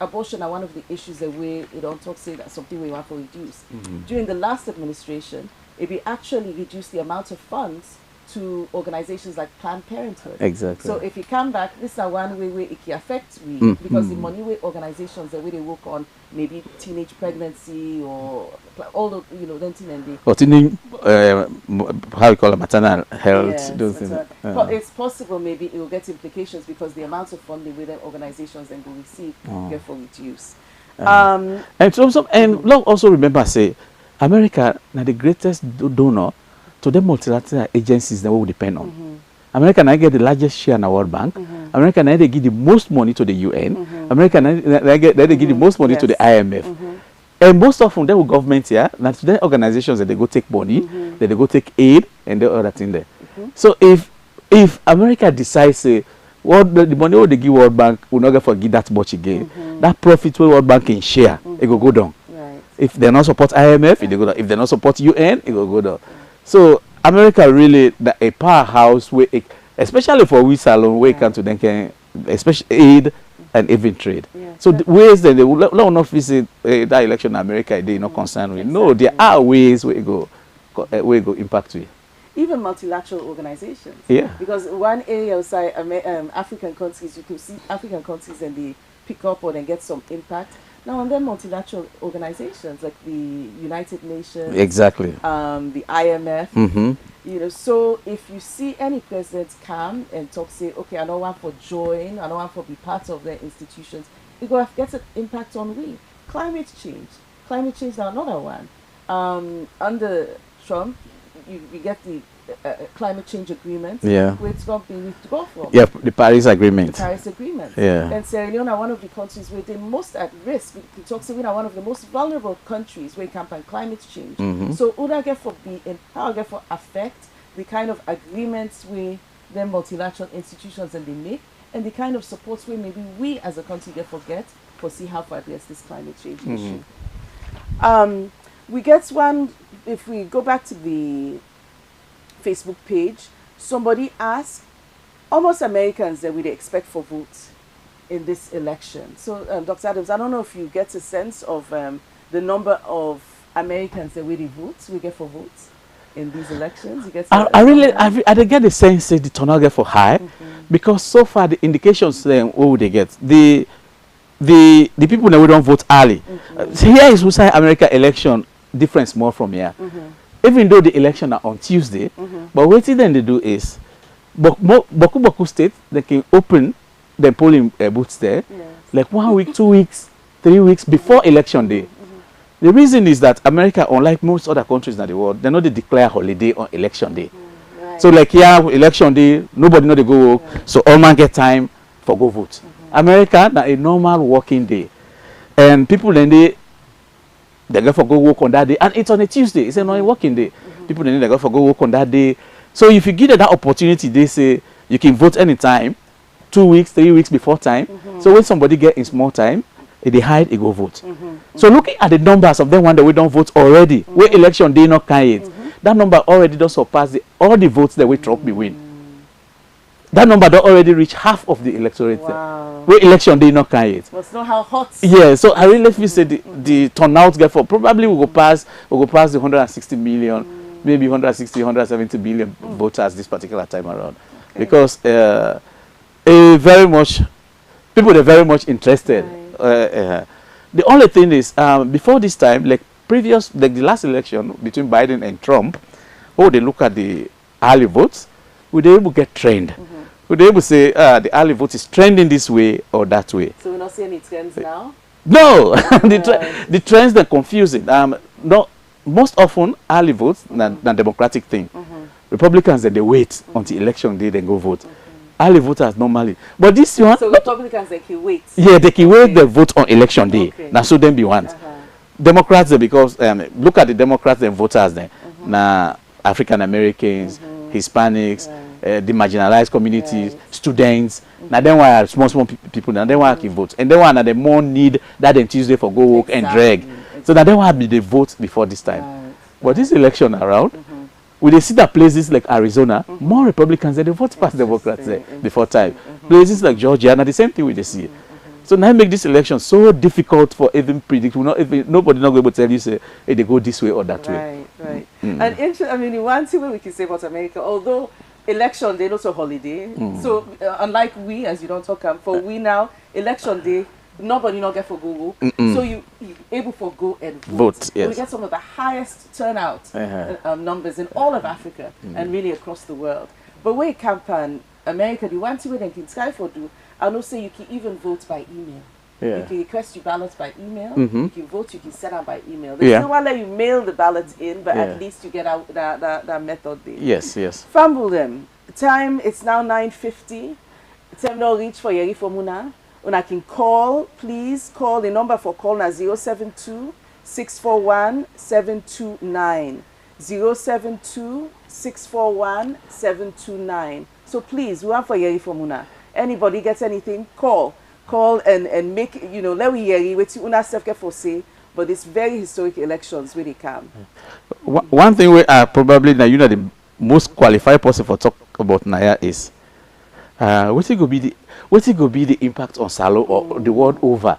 Abortion are one of the issues that we don't talk say that's something we want to reduce. During the last administration, it actually reduced the amount of funds to organizations like Planned Parenthood. Exactly. So if you come back, this is one way where it can affect we because the money way organizations that way they work on maybe teenage pregnancy or all the then they but in how you call it, maternal health, yes, those things. But it's possible maybe it will get implications because the amount of funding with organizations then will receive therefore reduce. And so and also remember say America now the greatest donor to the multilateral agencies that we will depend on. America now get the largest share in the World Bank. America now they give the most money to the UN. America now they give the most money to the IMF. And most often they will government here, now to the organizations that they go take money, that they go take aid and the other thing there. So if America decides say what the money what they give World Bank will not get forgive that much again, that profit will World Bank can share, it will go down. Right. If they not support IMF, it will go down. If they not support UN, it will go down. So America really a powerhouse where especially for we salon where it comes to them can especially aid and even trade. So the ways that they will not visit that election in America they not concerned with. No, there are ways where it go impact with. Even multilateral organizations. Yeah. Because one area outside African countries, you can see African countries and they pick up or then get some impact. Now on them multilateral organizations like the United Nations, exactly, the IMF, so if you see any president come and talk, say, okay, I don't want to join, I don't want to be part of their institutions, it will get an impact on we. Climate change is another one. Under Trump, you get the climate change agreement, where it's going to be withdrawn from. Yeah, the Paris Agreement. Yeah. And Sierra Leone are one of the countries where they're most at risk. We talk about one of the most vulnerable countries where it comes on climate change. So Uda get for be in power, get for affect the kind of agreements where the multilateral institutions and they make, and the kind of supports where maybe we as a country get forget for see how far address this climate change issue. We get one, if we go back to the Facebook page, somebody asked, almost Americans that we expect for votes in this election. So, Dr. Adams, I don't know if you get a sense of the number of Americans that we get for votes in these elections. You get I get the sense that the turnout get for high because so far the indications then what would they get? The people that we don't vote early. Here is who say America election difference more from here. Even though the election are on Tuesday, but what then they do is, Boku State, they can open the polling booths there, like 1 week, 2 weeks, 3 weeks before election day. The reason is that America, unlike most other countries in the world, they know they declare holiday on election day. So like here, election day, nobody know they go work, so all man get time for go vote. America, now a normal working day, and people then they go for go work on that day, and it's on a Tuesday. It's a non-working day. People then they go for go work on that day. So if you give them that opportunity, they say you can vote anytime, 2 weeks, 3 weeks before time. So when somebody get in small time, they hide, they go vote. So looking at the numbers of them one that we don't vote already, where election day not carried, that number already does surpass all the votes that we Trump be win. That number don't already reach half of the electorate. Where election day not carried. Must know how hot. Yeah, so I really feel say the turnout get for probably we go past the 160 million, maybe 160, 170 billion voters this particular time around, because very much people are very much interested The only thing is, before this time, like the last election between Biden and Trump, they look at the early votes, would they able to get trained? Would they able to say the early vote is trending this way or that way? So we're not seeing any trends now? No, the trends they're confusing. No, most often early votes than democratic thing. Republicans they wait until election day then go vote. Early voters normally, but this one. So Republicans they can wait. Yeah, they can wait the vote on election day. Now so them be want. Democrats because look at the Democrats and voters then. Now African Americans, Hispanics, the marginalized communities, students. Now then why small people now then why can vote, and then why they more need that on Tuesday for go work and drag. So now then why be the vote before this time. But this election around, we they see that places like Arizona, more Republicans than they vote past Democrats there before time. Places like Georgia, now the same thing we they see. So now make this election so difficult for even predict. Nobody not able to tell you say hey, they go this way or that way. Right. And I mean, one thing we can say about America, although election day not a holiday, so unlike we, as you don't talk, for we now election day. Nobody not get for Google, so you able for go and vote. Yes. We get some of the highest turnout numbers in all of Africa and really across the world. But where campaign America, the one thing they can try for do, I know say you can even vote by email. Yeah. You can request your ballot by email. You can vote. You can send out by email. They still want to let you mail the ballot in, but at least you get out that method there. Yes. Fumble them. Time it's now 9:50. Time no reach for Yeri Formuna. When I can call, please call the number for call now 072-641-729. 072-641-729. So please, we want for Yeri Formuna. Anybody gets anything, call and make let we Yeri what you una self get for say. But it's very historic elections where they come. One thing we are probably now the most qualified person for talk about Naya is what's it gonna be the impact on Salo or the world over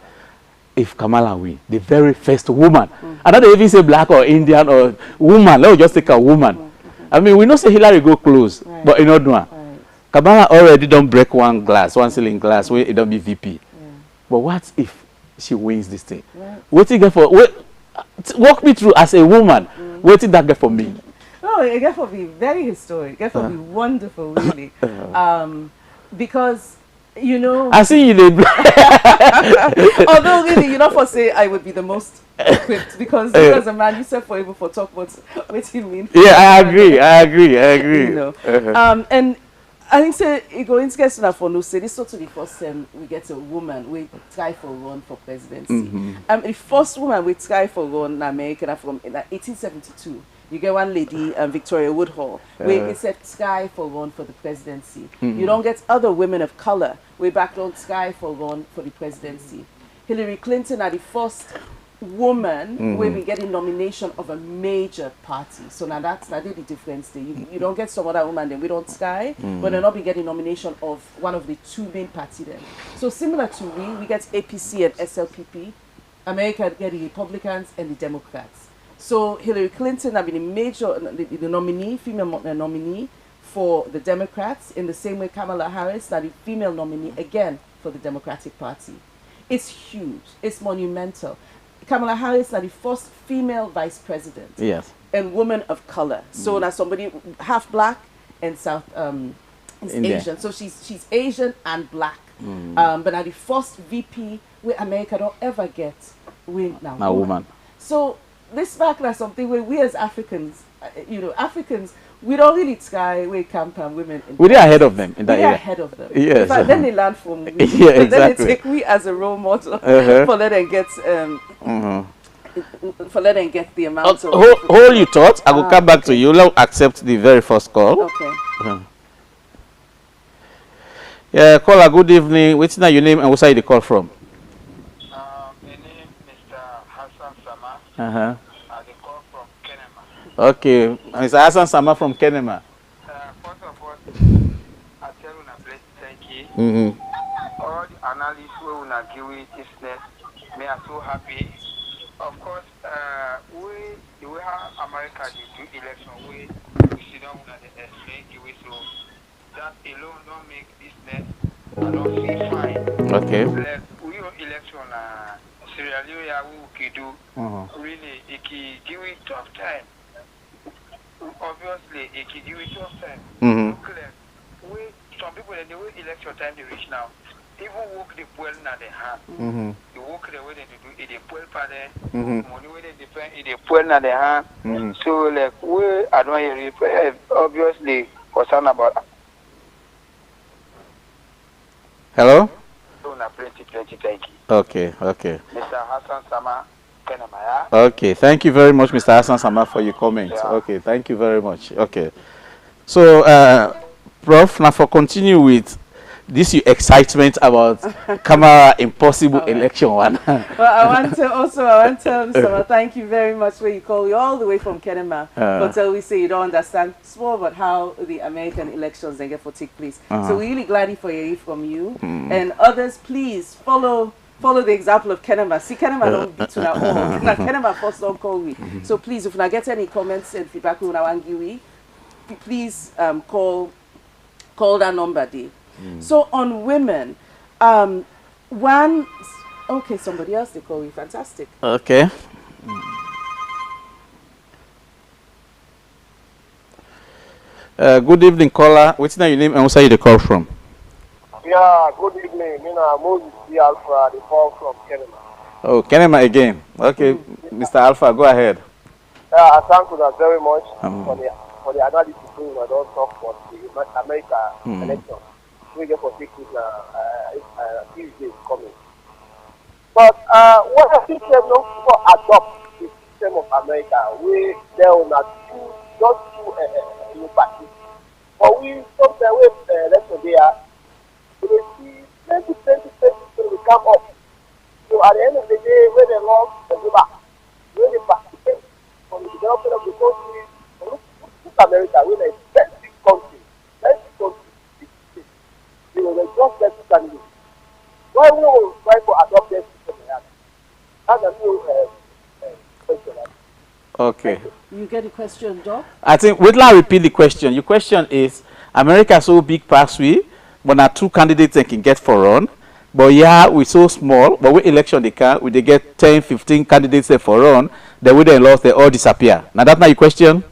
if Kamala win, the very first woman. I don't even say black or Indian or woman. Let's just take a woman. I mean, we know say Hillary go close, but you know do Kamala already don't break one ceiling glass where it don't be VP. But what if she wins this thing? What it get for? Walk me through as a woman. What did that get for me? Oh, it get for me very historic. It get for me wonderful, really. Because I see you although really you for say I would be the most equipped because you as a man you said for able for talk what you mean. Yeah, I agree. And I think say it going to get for no say this sort of the first time we get a woman we try for run for presidency. The first woman we try for run in America from 1872. You get one lady, Victoria Woodhull, where it said sky for run for the presidency. You don't get other women of color way back on sky for run for the presidency. Hillary Clinton are the first woman where we get a nomination of a major party. So now that's the difference there. You don't get some other woman then we don't sky, but they're not be getting nomination of one of the two main parties then. So similar to we get APC and SLPP. America get the Republicans and the Democrats. So Hillary Clinton have been a major the nominee, female nominee for the Democrats in the same way Kamala Harris, that the female nominee again for the Democratic Party. It's huge. It's monumental. Kamala Harris is the first female vice president. Yes. And woman of color. So now somebody half black and South Asian. So she's Asian and black. But now the first VP where America don't ever get win now. A woman. So this backlash something where we as Africans, Africans, we don't really try we campaign women. We're ahead of them in that area. We're ahead of them. Yes. In fact, then they learn from we. Yeah, exactly. Then they take we as a role model for let them get for let them get the amount of. Hold your thoughts. I will come back to you. Let's accept the very first call. Okay. Yeah, caller. Good evening. What's your name and what's the call from? My name Mr. Hassan Sama. I call from Kenema. Okay, Mr. Hassan Sama from Kenema. First of all, I tell you thank you. All the analysts we will give it this me are so happy. Of course, we have America the do election we sit down at the explain the way so that alone don't make this net. I don't feel fine. Okay. We election Sierra Leone who do really it can give it tough time. Obviously, it can give it tough time. Some people in the way election time they reach now, even work the pool na the hand. You work the way they do it, the pool pade, money way they depend it the pool na the hand. So like we I don't hear obviously concern about. Hello? Plenty, thank you. Okay. Mr. Hassan Sama, Kenamaya. Okay, thank you very much, Mr. Hassan Sama, for your comments. Yeah. Okay, thank you very much. Okay. So, Prof, now for continue with this excitement about Kamara impossible election one. Well, I want to tell Mr. Thank you very much for you call you all the way from Kenema. But we say you don't understand small about how the American elections then get for take place. So we're really glad for hearing from you. And others, please follow the example of Kenema. See, Kenema don't be to our own. Kenema first don't call me. So please, if you get any comments and feedback on our please call that number there. So on women, okay, somebody else they call you. Fantastic. Okay. Good evening, caller. What's your name and where you the call from? Yeah, good evening. Moses Alpha, the call from Kenema. Oh, Kenema again. Okay, Mr. Alpha, go ahead. I thank you very much for the analysis we don't talk about the America election. We get for Tuesday coming. But what I think they don't adopt the system of America, we there on just two new parties. But we sometimes we election there, we see 20 will come up. So at the end of the day, when they lost, they go back. When they participate from the development of the country, look America, we're a very big country. They just let the candidates. Why we will try to adopt this system? That's a new question. Okay. You get the question, Doc? I think, wait till I repeat the question. Your question is, America so big past we, but now two candidates they can get for run. But yeah, we so small, but we election they can, we they get 10, 15 candidates there for run, then we they lost, they all disappear. Now that's not your question?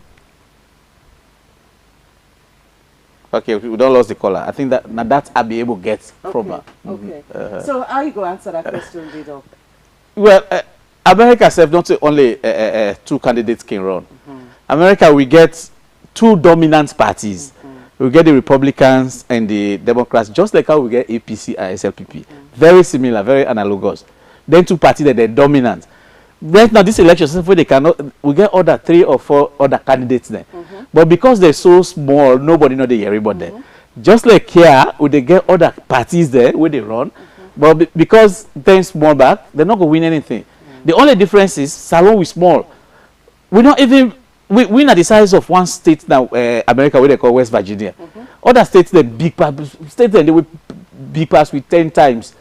Okay, we don't lose the caller. I think that now that I'll be able to get from her. Okay. So how you go answer that question, Doc? Well, America self not only two candidates can run. America we get two dominant parties. We get the Republicans and the Democrats, just like how we get APC and SLPP. Very similar, very analogous. Then two parties that they're dominant. Right now, this election, they cannot, we get other 3 or 4 other candidates there. But because they're so small, nobody know they hear about them. Just like here, we they get other parties there where they run. But because they're small back, they're not going to win anything. The only difference is Salon is small. We not even we win at the size of one state now, America, where they call West Virginia. Other states they big states they will big pass with 10 times.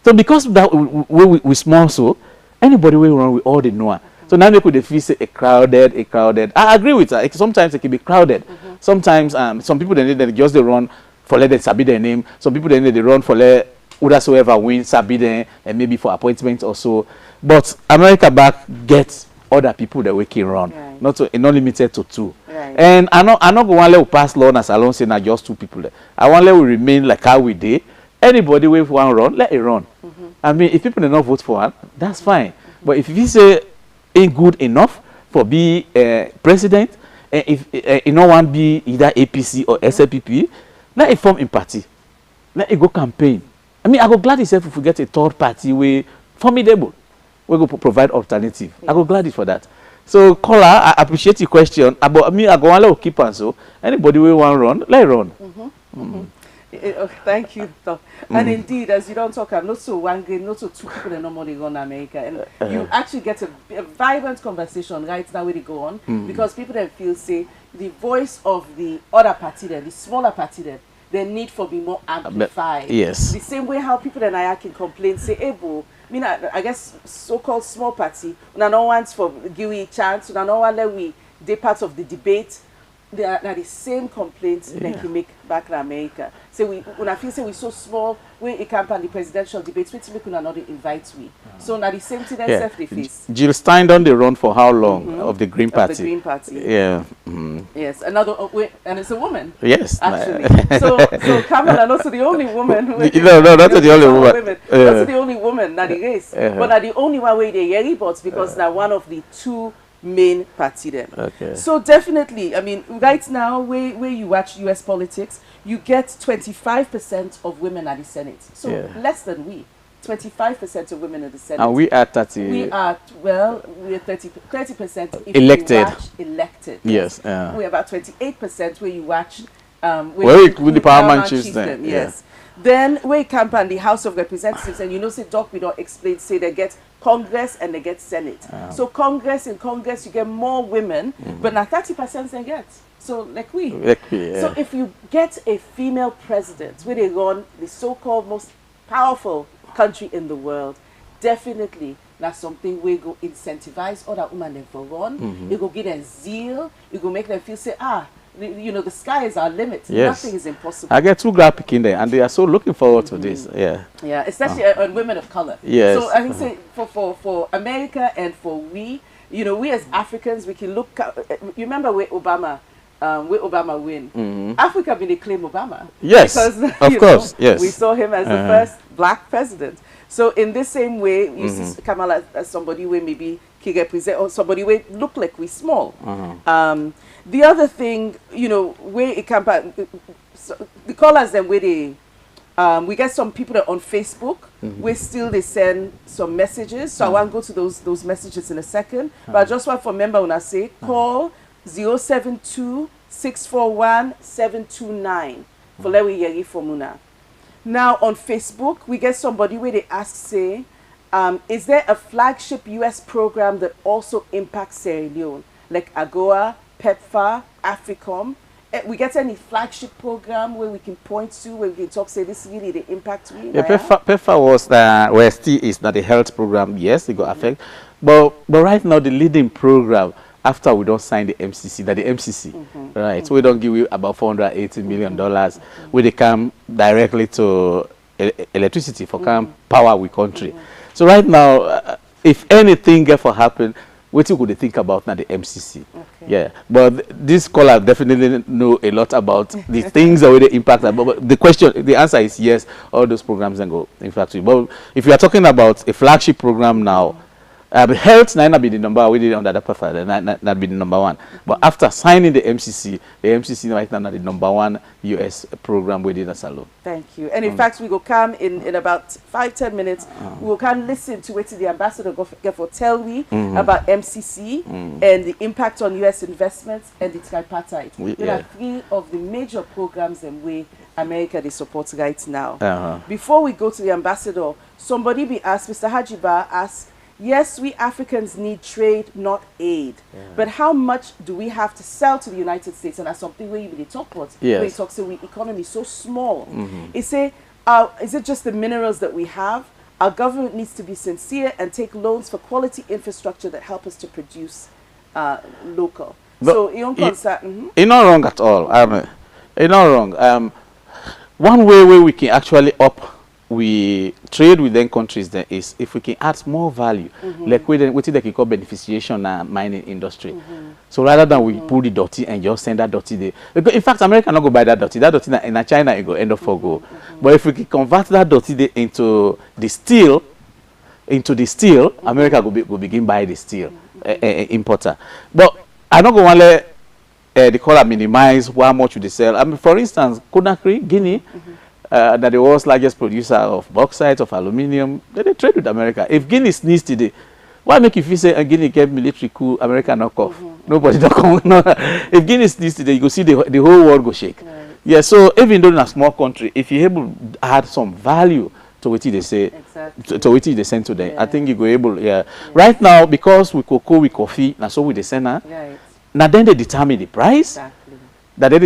So because that we small, so anybody will run with all the know. So now make they feel say a crowded. I agree with that. Sometimes it can be crowded. Sometimes some people they just they run for let them sabi their name. Some people they run for let whosoever win sabi them and maybe for appointments or so. But America back gets other people that we can run, not limited to 2. And I not go one let pass law as alone say not just 2 people there. I want let we remain like how we did. Anybody with one run, let it run. I mean, if people do not vote for one, that's fine. But if you say ain't good enough for be president, and if you no one be either APC or SLPP, let it form in party. Let it go campaign. I mean, I go glad itself if we get a third party way formidable. We go provide alternative. I go glad it for that. So, caller, I appreciate your question. About me, I go on let keep on so. Anybody will want run, let it run. Thank you, Doc. And indeed, as you don't talk, I'm not so one game, not so 2 people that normally go in America. And you actually get a vibrant conversation right now where they go on because people then feel, say, the voice of the other party there, the smaller party there, the need for be more amplified. Yes. The same way how people in I can complain, say, hey, boo, I guess so-called small party, we no want for give we chance, we no want let we they part of the debate. they are the same complaints that we make back in America. So when I feel say we so small, we a campaign the presidential debates, we make not invite we. So now the same thing themselves they face. Jill Stein done the run for how long of the Green Party? Of the Green Party. Yeah. Yes, another and it's a woman. Yes. Actually. so Kamala not the only woman. No, that's the only woman. That's the only woman that the race. But not the only one way they hear but because now one of the two main party then. Okay. So definitely, I mean, right now, where you watch U.S. politics, you get 25% of women at the Senate. So less than we. 25% of women in the Senate. And we are 30. We are, well, we are 30% if elected. you watch elected. Yes. We're about 28% where you watch where the Parliament chiefs then. Yes. Then we campaign the House of Representatives, and you know, say doc we don't explain, say they get Congress and they get Senate. So in Congress you get more women, but now 30% they get. So like we. So if you get a female president where they run the so-called most powerful country in the world, definitely that's something we go incentivize other women to run. You go give them zeal. You go make them feel say you know, the sky is our limit. Yes. Nothing is impossible. I get two girls picking there, and they are so looking forward to this. Yeah. Yeah, especially on women of color. Yes. So I think say for America and for we, you know, we as Africans, we can look. You remember where Obama win? Africa been claim Obama. Yes. Because of course. Yes. We saw him as the first black president. So in the same way, you see Kamala as somebody where maybe he represent or somebody where look like we small. The other thing, you know, where it campaign, the callers then where they, we get some people that on Facebook where still they send some messages. So I want to go to those messages in a second. But I just want to remember when I say call 072-641-729 for let we hear from Muna. Now on Facebook, we get somebody where they ask, say, is there a flagship U.S. program that also impacts Sierra Leone, like AGOA, PEPFAR, AFRICOM? We get any flagship program where we can point to, where we can talk, say this really the impact we? Yeah, PEPFAR was where still is not a health program. Yes, it got affect, but right now the leading program after we don't sign the MCC, that the MCC, right? So we don't give you about $480 million, where they come directly to electricity for power we country. So right now, if anything ever happen, what you could think about now the MCC? Yeah, but this caller definitely know a lot about the things that will impact. But the answer is yes. All those programs can go in fact. But if you are talking about a flagship program now, health might not be the number we did under the preferred, not be the number one. But after signing the MCC right now is the number one U.S. program within us alone. Thank you. And in fact, we will come in about 5-10 minutes. We will come listen to what the ambassador go for tell we about MCC and the impact on U.S. investments and the Tripartite. There are three of the major programs in way America they support right now. Before we go to the ambassador, somebody be asked, Mr. Hajiba asked, yes, we Africans need trade, not aid. But how much do we have to sell to the United States? And that's something where you really talk about. Yes. Where you talk so we economy is so small. Is it just the minerals that we have? Our government needs to be sincere and take loans for quality infrastructure that help us to produce local. But so you don't you're not wrong at all. You're not wrong. One way where we can actually we trade with them countries there is if we can add more value, like what they can call beneficiation and mining industry. So rather than we pull the dirty and just send that dirty there, because in fact America not go buy that dirty in China it go end up for go. But if we can convert that dirty there into the steel, America will begin buy the steel importer. But I don't go want let the caller minimize how much they sell. I mean, for instance, Conakry, Guinea. That the world's largest producer of bauxite, of aluminium, they trade with America. If Guinea sneezes today, why make you feel say Guinea get military coup, America knock off? Nobody don't come. No. If Guinea sneezes today, you go see the whole world go shake. Yeah, so even though in a small country, if you're able to add some value to what they say, to what they send to them, I think you go able, Right now, because we cocoa, we coffee, and so we the send now then they determine the price, and then they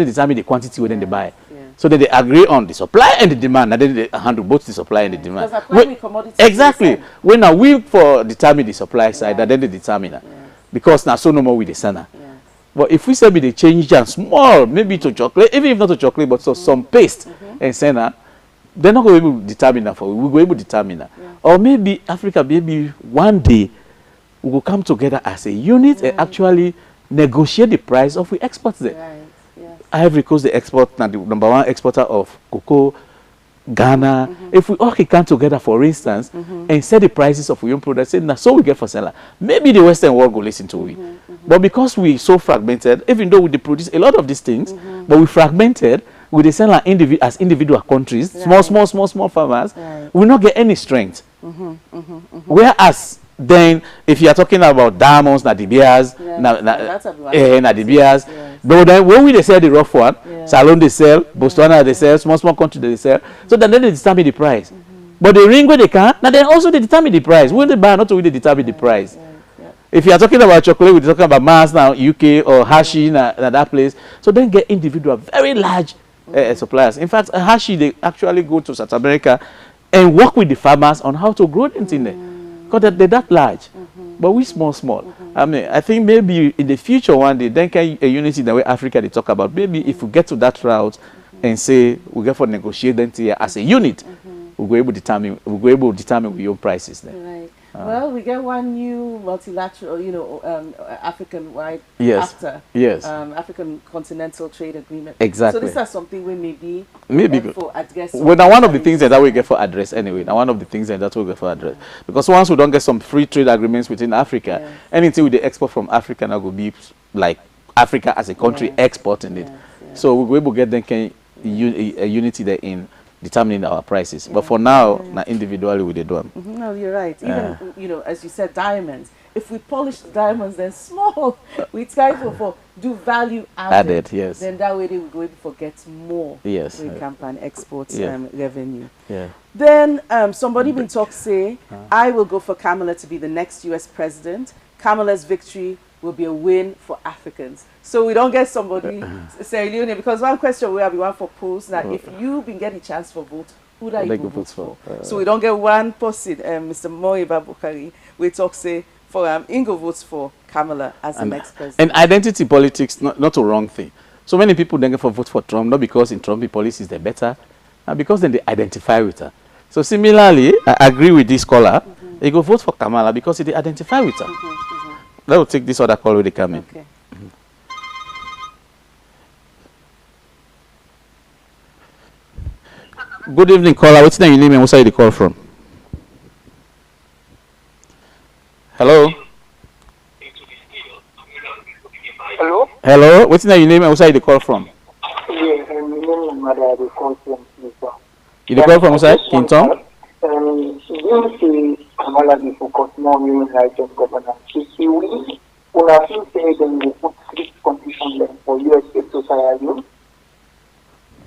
determine the quantity within they buy. So that they agree on the supply and the demand, and then they handle both the supply and the demand. Exactly. When we for determine the supply side, and then they determine because now so no more with the center. But if we say we they change and small, maybe to chocolate, even if not to chocolate, but to some paste and send her, they're not going to be able to determine that for we. We'll be able to determine that. Yeah. Or maybe Africa, maybe one day we will come together as a unit and actually negotiate the price of we export there. Right. Yes. Ivory Coast, the export, now the #1 exporter of cocoa, Ghana. If we all can come together, for instance, and set the prices of our own products, now so we get for seller. Maybe the Western world will listen to we. But because we so fragmented, even though we produce a lot of these things, but we fragmented, we they sell as individual countries, small farmers, we will not get any strength. Whereas then, if you are talking about diamonds, Nadibias, Nadibias, but then when we they sell the rough one, Salon they sell, Botswana they sell, small country they sell, so then they determine the price. But the ring where they can, now then also they determine the price. When they buy, not only they determine the price. If you are talking about chocolate, we're talking about Mars now, UK or Hershey, that place. So then get individual, very large suppliers. In fact, Hershey, they actually go to South America and work with the farmers on how to grow things in there. Because they're that large. But we small. I mean, I think maybe in the future one day, then can a unity in the way Africa they talk about. Maybe if we get to that route and say we get for negotiate then here as a unit, we'll be able to determine your prices then. Right. Well, we get one new multilateral, African-wide after African Continental Trade Agreement. Exactly. So this is something we maybe for address. Well, now one of the things that we get for address anyway. Now one of the things that we get for address, because once we don't get some free trade agreements within Africa, anything with the export from Africa now will be like Africa as a country exporting it. So we will get then a unity there in determining our prices. But for now, individually we do them. No, you're right. Even as you said, diamonds. If we polish the diamonds, then small. We try for do value added. Yes. Then that way they will go able to get more. Yes. We can export revenue. Yeah. Then somebody been talk say, I will go for Kamala to be the next U.S. president. Kamala's victory will be a win for Africans. So we don't get somebody say Leone, because one question we have one for polls now. If you've been getting a chance for vote, who do you vote for? So we don't get one person, Mr. Moiba Bukari, we talk say for Ingo votes for Kamala as the next president. And identity politics, not a wrong thing. So many people don't get for vote for Trump, not because in Trump's policies they're better, because then they identify with her. So similarly, I agree with this caller. They go vote for Kamala because they identify with her. Let us take this other call when they come in. Okay. Good evening, caller. What's your name and what's the call from? Hello? Hello? Hello? What's your name and what's the call from? Yeah, my name is Mother. The call from Kinton. You call from outside? Kinton? You see Kamala be focus more on human rights and governance. You see, we have been saying that we put strict conditions for US to society.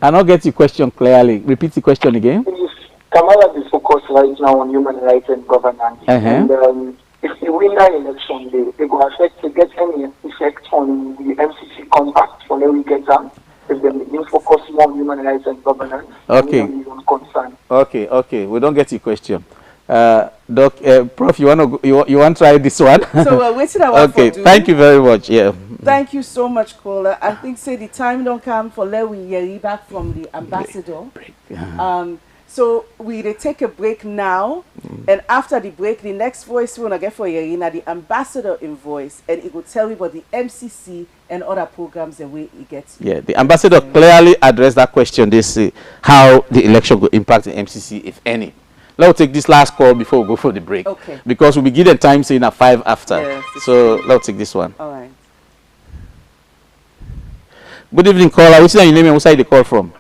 I don't get your question clearly. Repeat the question again. If Kamala be focused right now on human rights and governance, and if the winner election day, they go affect to get any effect on the MCC compact for where we get them. If they begin focus more on human rights and governance, okay. Okay. We don't get your question. Doc, Prof, you want to try this one? So we're waiting a while. Okay, thank you very much. Yeah. Thank you so much, caller. I think say the time don't come for let we hear back from the ambassador. Break. So we take a break now, and after the break, the next voice we're gonna get for Yerina, the ambassador in voice, and it will tell you about the MCC and other programs the way it gets. Yeah, the ambassador clearly addressed that question. They say how the election will impact the MCC, if any. Let's take this last call before we go for the break. Okay. Because we begin the time saying at 5 after. Yes, so let's take this one. All right. Good evening, caller. What's your name and what's the call from?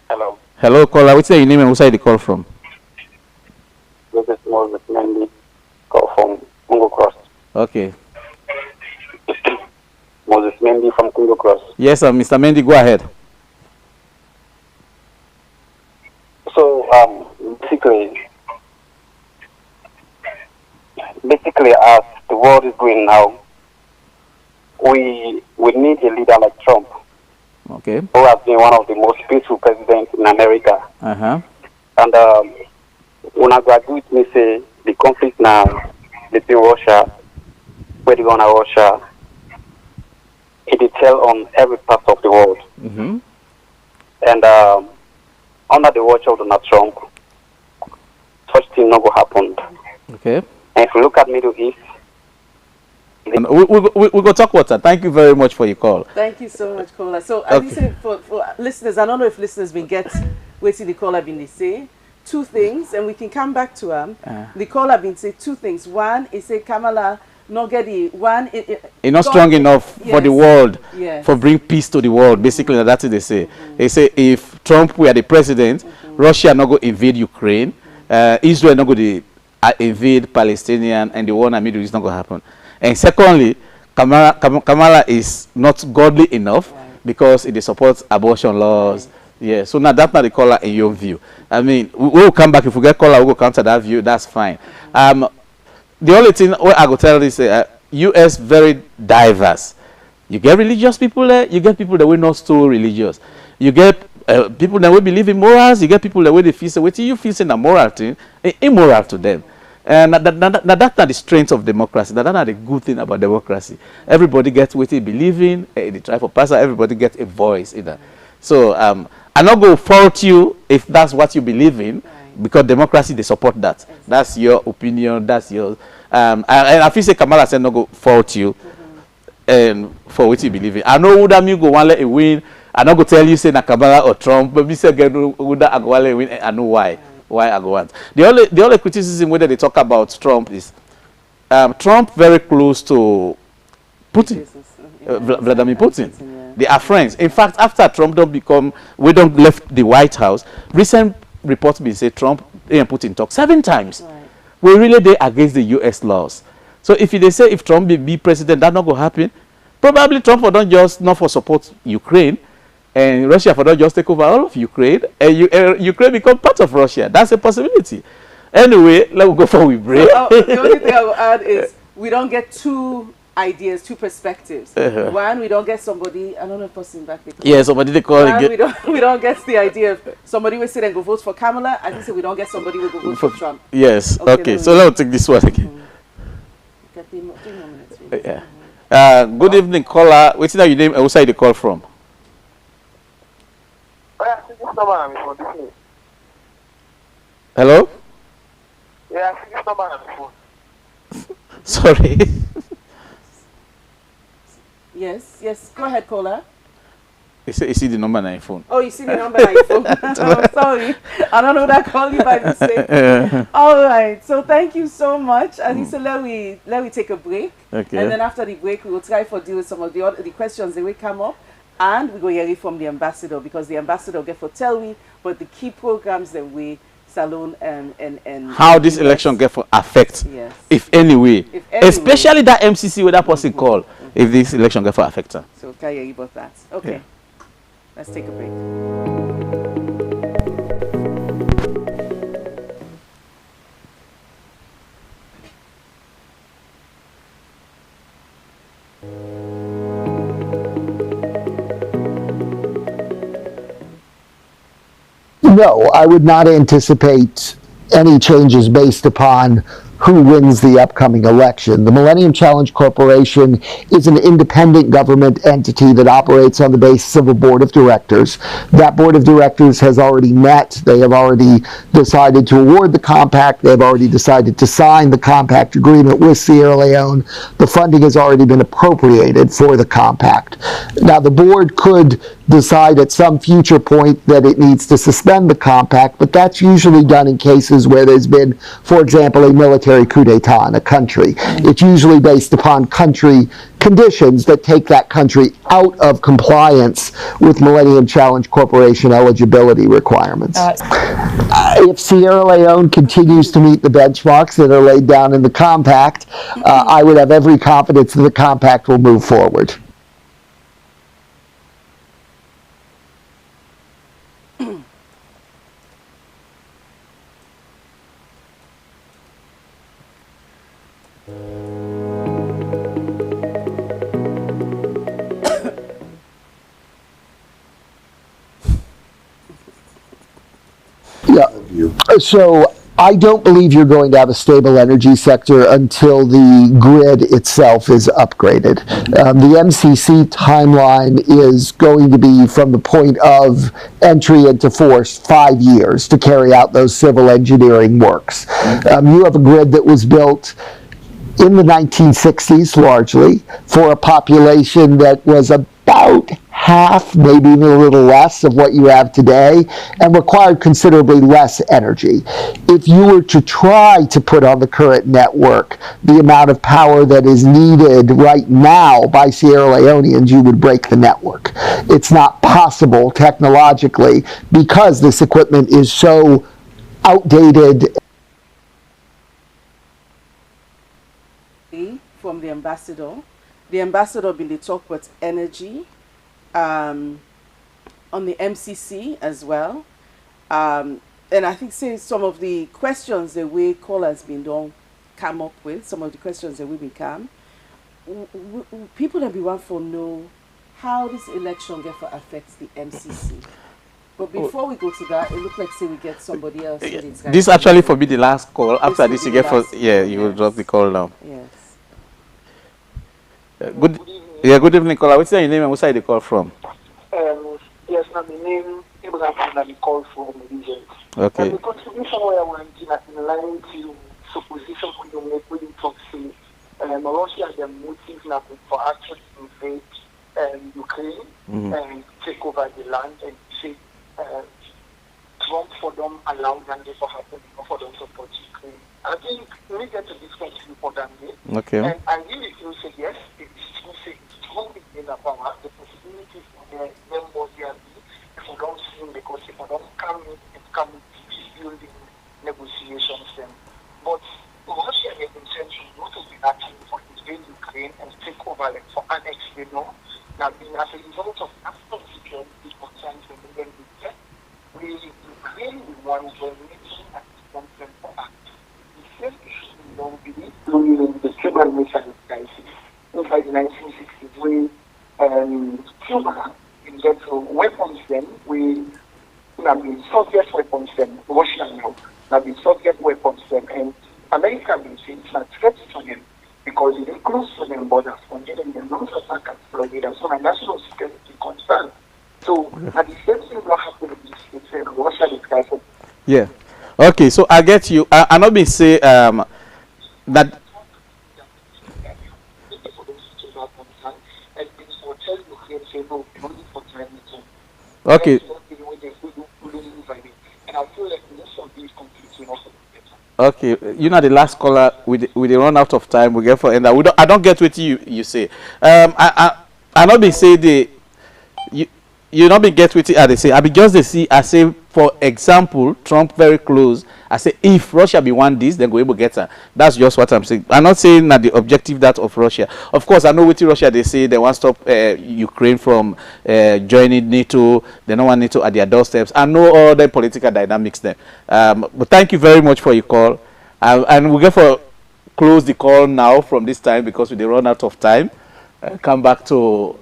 Hello. Hello, caller. What's your name and what's the call from? This is Moses Mendy, call from Congo Cross. Okay. Moses Mendy from Congo Cross. Yes, sir. Mr. Mendy, go ahead. So, basically, as the world is going now, we need a leader like Trump, okay, who has been one of the most peaceful presidents in America. And when I agree with me, say the conflict now between Russia where they're gonna Russia in detail on every part of the world. Mm-hmm. And under the watch of Donald Trump, such thing not going to happen. Okay. And if you look at Middle East, and we go talk water. Thank you very much for your call. Thank you so much, caller. So, as you said, for listeners, I don't know if listeners will get waiting the caller been they say two things, and we can come back to them. The caller been say two things. One is say Kamala not get the one. It's not strong enough for the world, for bring peace to the world. Basically, that's what they say. They say if Trump were the president, Russia not go invade Ukraine, Israel not go to invade Palestinian, and the war in the Middle East not going to happen. And secondly, Kamala is not godly enough because it supports abortion laws. Yeah, so now that's not the caller in your view. I mean, we'll come back. If we get caller, we'll go counter that view. That's fine. The only thing I go tell is U.S. very diverse. You get religious people there. You get people that were not so religious. You get people that will believe in morals. You get people that will feel so. What you feel saying a moral thing, immoral to them. And that's not the strength of democracy. That's not the good thing about democracy. Everybody gets what they believe in. They try for pastor. Everybody gets a voice in that. So I'm not going to fault you if that's what you believe in, because democracy they support that. Exactly. That's your opinion. That's yours. And I feel say Kamala said not go fault you, and for what you believe in. I know who that you go want let it win. I'm not going to tell you say na Kamala or Trump, but me say again who that I go want let win. I know why. Why I go want. The only criticism whether they talk about Trump is Trump very close to Putin, Vladimir Putin. They are friends. In fact, after Trump we don't left the White House, recent reports been say Trump and Putin talk 7 times. Right. We really they against the U.S. laws. So if they say if Trump be president, that not going to happen. Probably Trump don't just not for support Ukraine. And Russia for not just take over all of Ukraine, and Ukraine become part of Russia. That's a possibility. Anyway, let's go for we break. The only thing I will add is we don't get two ideas, two perspectives. One, we don't get somebody. I don't know if person back there. Yeah, somebody they call it. We don't get the idea of somebody will sit and go vote for Kamala. As I say, we don't get somebody who will go vote for Trump. Yes. Okay. So let's take this one again. Get 3 more minutes. Really. Yeah. Good evening, caller. What's your name? Where side you call from? Hello? Yeah, I think number on the phone. Sorry. Yes. Go ahead, caller. You see the number on your phone. Oh, you see the number on your phone. Oh, sorry. I don't know that call you by mistake. All right. So thank you so much. Alisa, let we take a break. Okay. And then after the break, we will try for deal with some of the questions that will come up. And we go hear it from the ambassador, because the ambassador get for tell we, but the key programs that we Salon and how this election get for affect, if any way, especially that MCC where that person call, if this election get for affect her. So can you hear about that? Okay, let's take a break. No, I would not anticipate any changes based upon who wins the upcoming election. The Millennium Challenge Corporation is an independent government entity that operates on the basis of a board of directors. That board of directors has already met. They have already decided to award the compact. They have already decided to sign the compact agreement with Sierra Leone. The funding has already been appropriated for the compact. Now, the board could decide at some future point that it needs to suspend the compact, but that's usually done in cases where there's been, for example, a military coup d'etat in a country. It's usually based upon country conditions that take that country out of compliance with Millennium Challenge Corporation eligibility requirements. If Sierra Leone continues to meet the benchmarks that are laid down in the compact, I would have every confidence that the compact will move forward. So I don't believe you're going to have a stable energy sector until the grid itself is upgraded. The MCC timeline is going to be from the point of entry into force 5 years to carry out those civil engineering works. You have a grid that was built in the 1960s largely for a population that was about half, maybe even a little less of what you have today, and required considerably less energy. If you were to try to put on the current network the amount of power that is needed right now by Sierra Leoneans, you would break the network. It's not possible technologically because this equipment is so outdated. From the ambassador. The ambassador been the talk about energy on the MCC as well. And I think say some of the questions the way callers been done come up with, some of the questions that we become, people that be want for know how this election get for affects the MCC. But before we go to that, it looks like say we get somebody else. This actually for me the last call. After this you get for you will drop the call now. Yes. Good evening, caller. What's your name and what side you call from? Yes, my name is Abraham. Call from Regent. Okay. The contribution where I want in line to supposition when you make when you talk to Russia has their motive now for actually invade Ukraine and take over the land and say Trump for them allow them to happen for them support Ukraine. I think we get to this question importantly. Okay. And I really feel say yes, it's strongly in the power, the possibilities for them was there if we don't see them because if we don't come peace building negotiations then. But Russia has intention not to be acting for invade Ukraine and take over like for annex, you know. Now being as a result of national security concerns and we Ukraine we want to meeting at the for act. The same issue we don't believe during the Cuban Missile Crisis. In fact, the 1960s, we Cuba get weapons then, we have been Soviet weapons then, Russia now, have been Soviet weapons then, and America been saying it's not threat to them because it is close to them borders, and then the North attack at Florida, so my national security concern. So, at the same thing will happen in this Russia is crisis. Yeah. Okay, so I get you. I not be say that. Okay. Okay, you know the last caller we run out of time. We get for and I don't get what you say. I not be say the you not be get what they say. I be just they see. I say for example, Trump very close. I say if Russia be want this, then go able get her. That's just what I'm saying. I'm not saying that the objective that of Russia. Of course, I know what Russia they say they want to stop Ukraine from joining NATO. They don't want NATO at their doorsteps. I know all the political dynamics there. But thank you very much for your call. And we get for close the call now from this time because we run out of time. Come back to.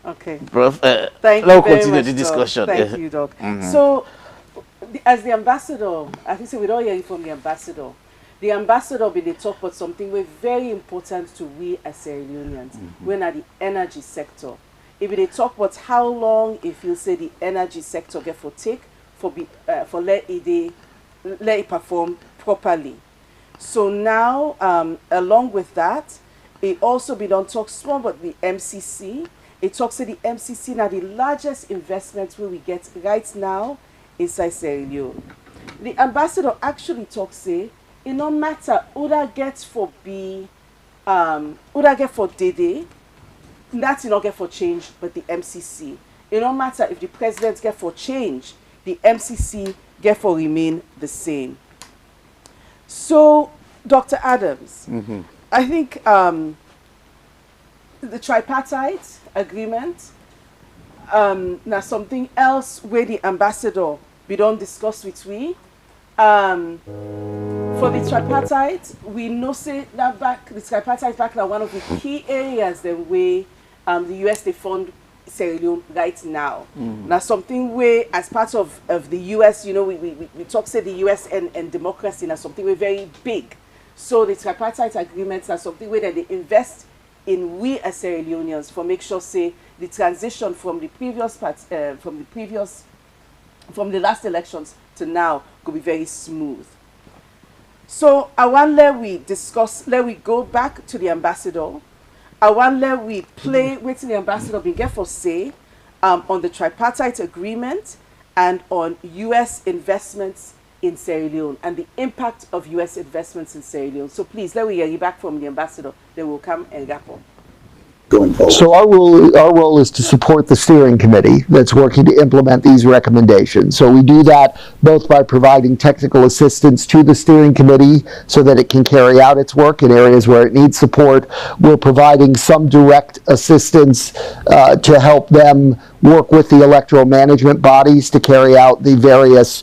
Okay. Prof, Thank let's you very continue much, the discussion. Doc. Thank you, Doc. So, as the ambassador, I think so we don't hear it from the ambassador. The ambassador be they talk about something we're very important to we as Sierra Leoneans. We're at the energy sector. If they talk about how long, if you say the energy sector get for take for let it perform properly. So now, along with that, it also be done talk small about the MCC. It talks to the MCC now the largest investment we get right now inside Sierra Leone. The ambassador actually talks say it no matter who that gets for B, who that get for Dede, that's not get for change, but the MCC. It no matter if the president get for change, the MCC get for remain the same. So, Dr. Adams, I think the tripartite agreement, now something else where the ambassador we don't discuss with we. For the tripartite, we know say that the tripartite back now one of the key areas the way the US they fund Sierra Leone right now. Now something where, as part of the US, we talk, say the US and democracy, now something we're very big. So the tripartite agreements are something where they invest in we as Sierra Leoneans for make sure, say, the transition from the previous from the last elections to now could be very smooth. So I want let we go back to the ambassador. I want let we play with the ambassador be get for say on the tripartite agreement and on US investments in Sierra Leone and the impact of US investments in Sierra Leone. So please let we hear you back from the ambassador, then we'll come and wrap up. So our role is to support the steering committee that's working to implement these recommendations. So we do that both by providing technical assistance to the steering committee so that it can carry out its work in areas where it needs support. We're providing some direct assistance to help them work with the electoral management bodies to carry out the various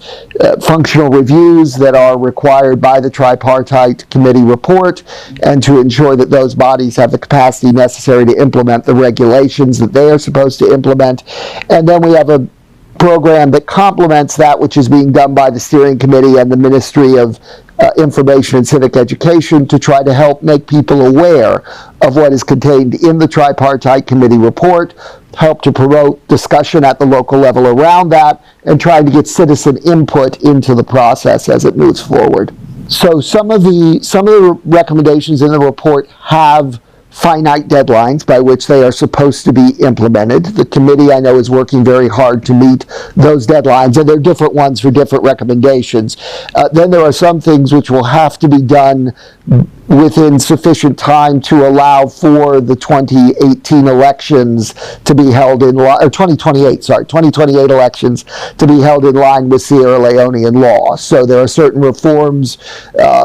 functional reviews that are required by the tripartite committee report, and to ensure that those bodies have the capacity necessary to implement the regulations that they are supposed to implement. And then we have a program that complements that which is being done by the steering committee and the Ministry of Information and Civic Education to try to help make people aware of what is contained in the tripartite committee report, help to promote discussion at the local level around that, and trying to get citizen input into the process as it moves forward. So some of the recommendations in the report have finite deadlines by which they are supposed to be implemented. The committee, I know, is working very hard to meet those deadlines, and there are different ones for different recommendations. Then there are some things which will have to be done within sufficient time to allow for the 2018 elections to be held in line, or 2028 elections to be held in line with Sierra Leonean law. So there are certain reforms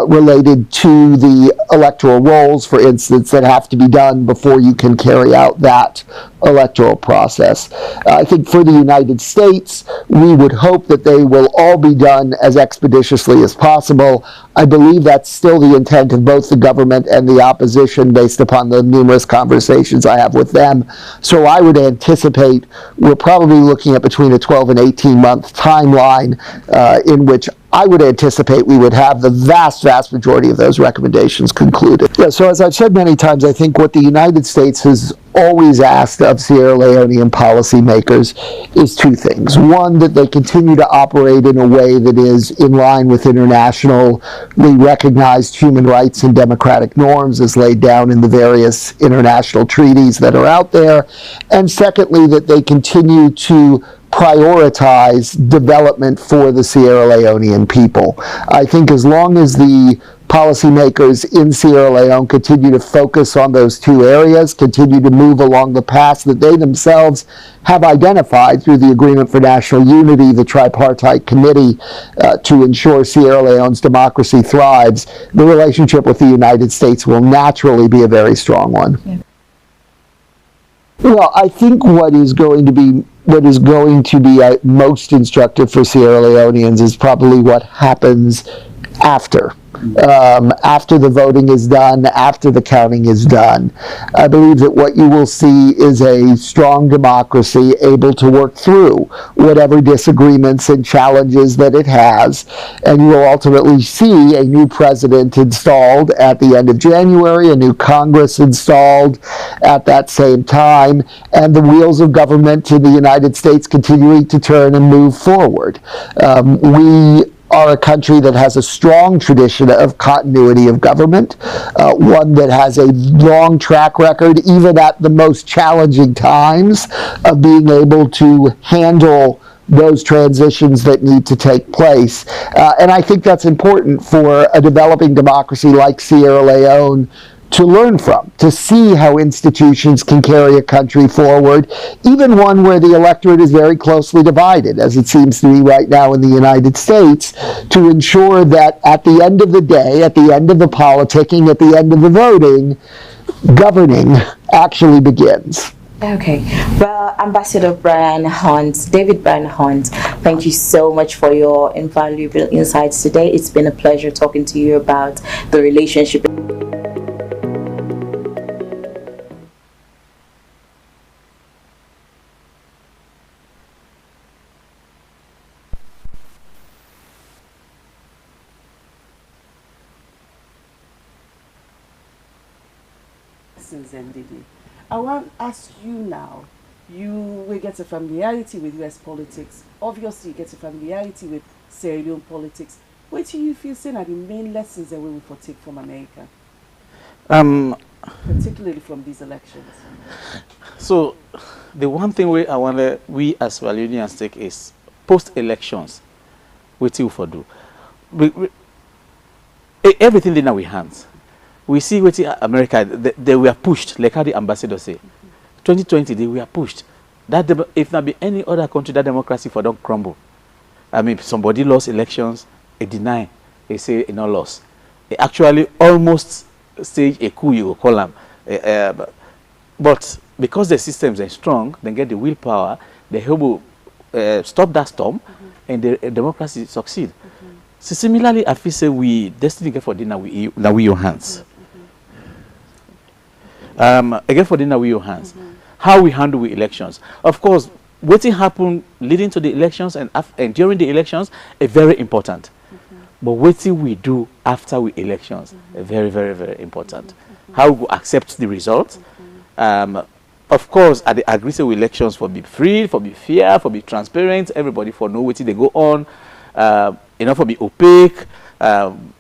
related to the electoral rolls, for instance, that have to be done before you can carry out that electoral process. I think for the United States, we would hope that they will all be done as expeditiously as possible. I believe that's still the intent of both the government and the opposition based upon the numerous conversations I have with them. So I would anticipate we're probably looking at between a 12 and 18 month timeline in which I would anticipate we would have the vast majority of those recommendations concluded. Yeah, so as I've said many times, I think what the United States has always asked of Sierra Leonean policymakers is two things. One, that they continue to operate in a way that is in line with internationally recognized human rights and democratic norms as laid down in the various international treaties that are out there. And secondly, that they continue to prioritize development for the Sierra Leonean people. I think as long as the policymakers in Sierra Leone continue to focus on those two areas, continue to move along the paths that they themselves have identified through the Agreement for National Unity, the Tripartite Committee, to ensure Sierra Leone's democracy thrives, the relationship with the United States will naturally be a very strong one. Yeah. Well, I think what is going to be most instructive for Sierra Leoneans is probably what happens after the voting is done, after the counting is done. I believe that what you will see is a strong democracy able to work through whatever disagreements and challenges that it has, and you will ultimately see a new president installed at the end of January, a new Congress installed at that same time, and the wheels of government in the United States continuing to turn and move forward. We are a country that has a strong tradition of continuity of government, one that has a long track record, even at the most challenging times, of being able to handle those transitions that need to take place. And I think that's important for a developing democracy like Sierra Leone to learn from, to see how institutions can carry a country forward, even one where the electorate is very closely divided, as it seems to be right now in the United States, to ensure that at the end of the day, at the end of the politicking, at the end of the voting, governing actually begins. Okay. Well, Ambassador David Brian Hunt, thank you so much for your invaluable insights today. It's been a pleasure talking to you about the relationship. lessons and Didi. I want to ask you now, you will get a familiarity with US politics. Obviously, you get a familiarity with Sierra Leone politics. What do you feel saying are the main lessons that we will take from America? Particularly from these elections. So, the one thing we as Sierra Leoneans take is post-elections, what you for do. Everything in our hands. We see what America, they were pushed, like how the ambassador say. 2020, they were pushed. That if not be any other country, that democracy for don't crumble. I mean, somebody lost elections, they deny, they say no loss. They actually almost stage a coup, you will call them. But because the systems are strong, they get the willpower, they help stop that storm, and the democracy succeed. So similarly, I feel say we destiny get for dinner now we your hands. Again for dinner we your hands. How we handle with elections. Of course, what happened leading to the elections and during the elections is very important. But what we do after we elections is very, very, very important. How we accept the results. Of course, at the aggressive elections for be free, for be fair, for be transparent, everybody for know what they go on, for be opaque,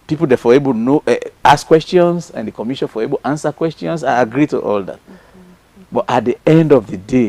people therefore able to know, ask questions, and the commission for able to answer questions. I agree to all that. But at the end of the day,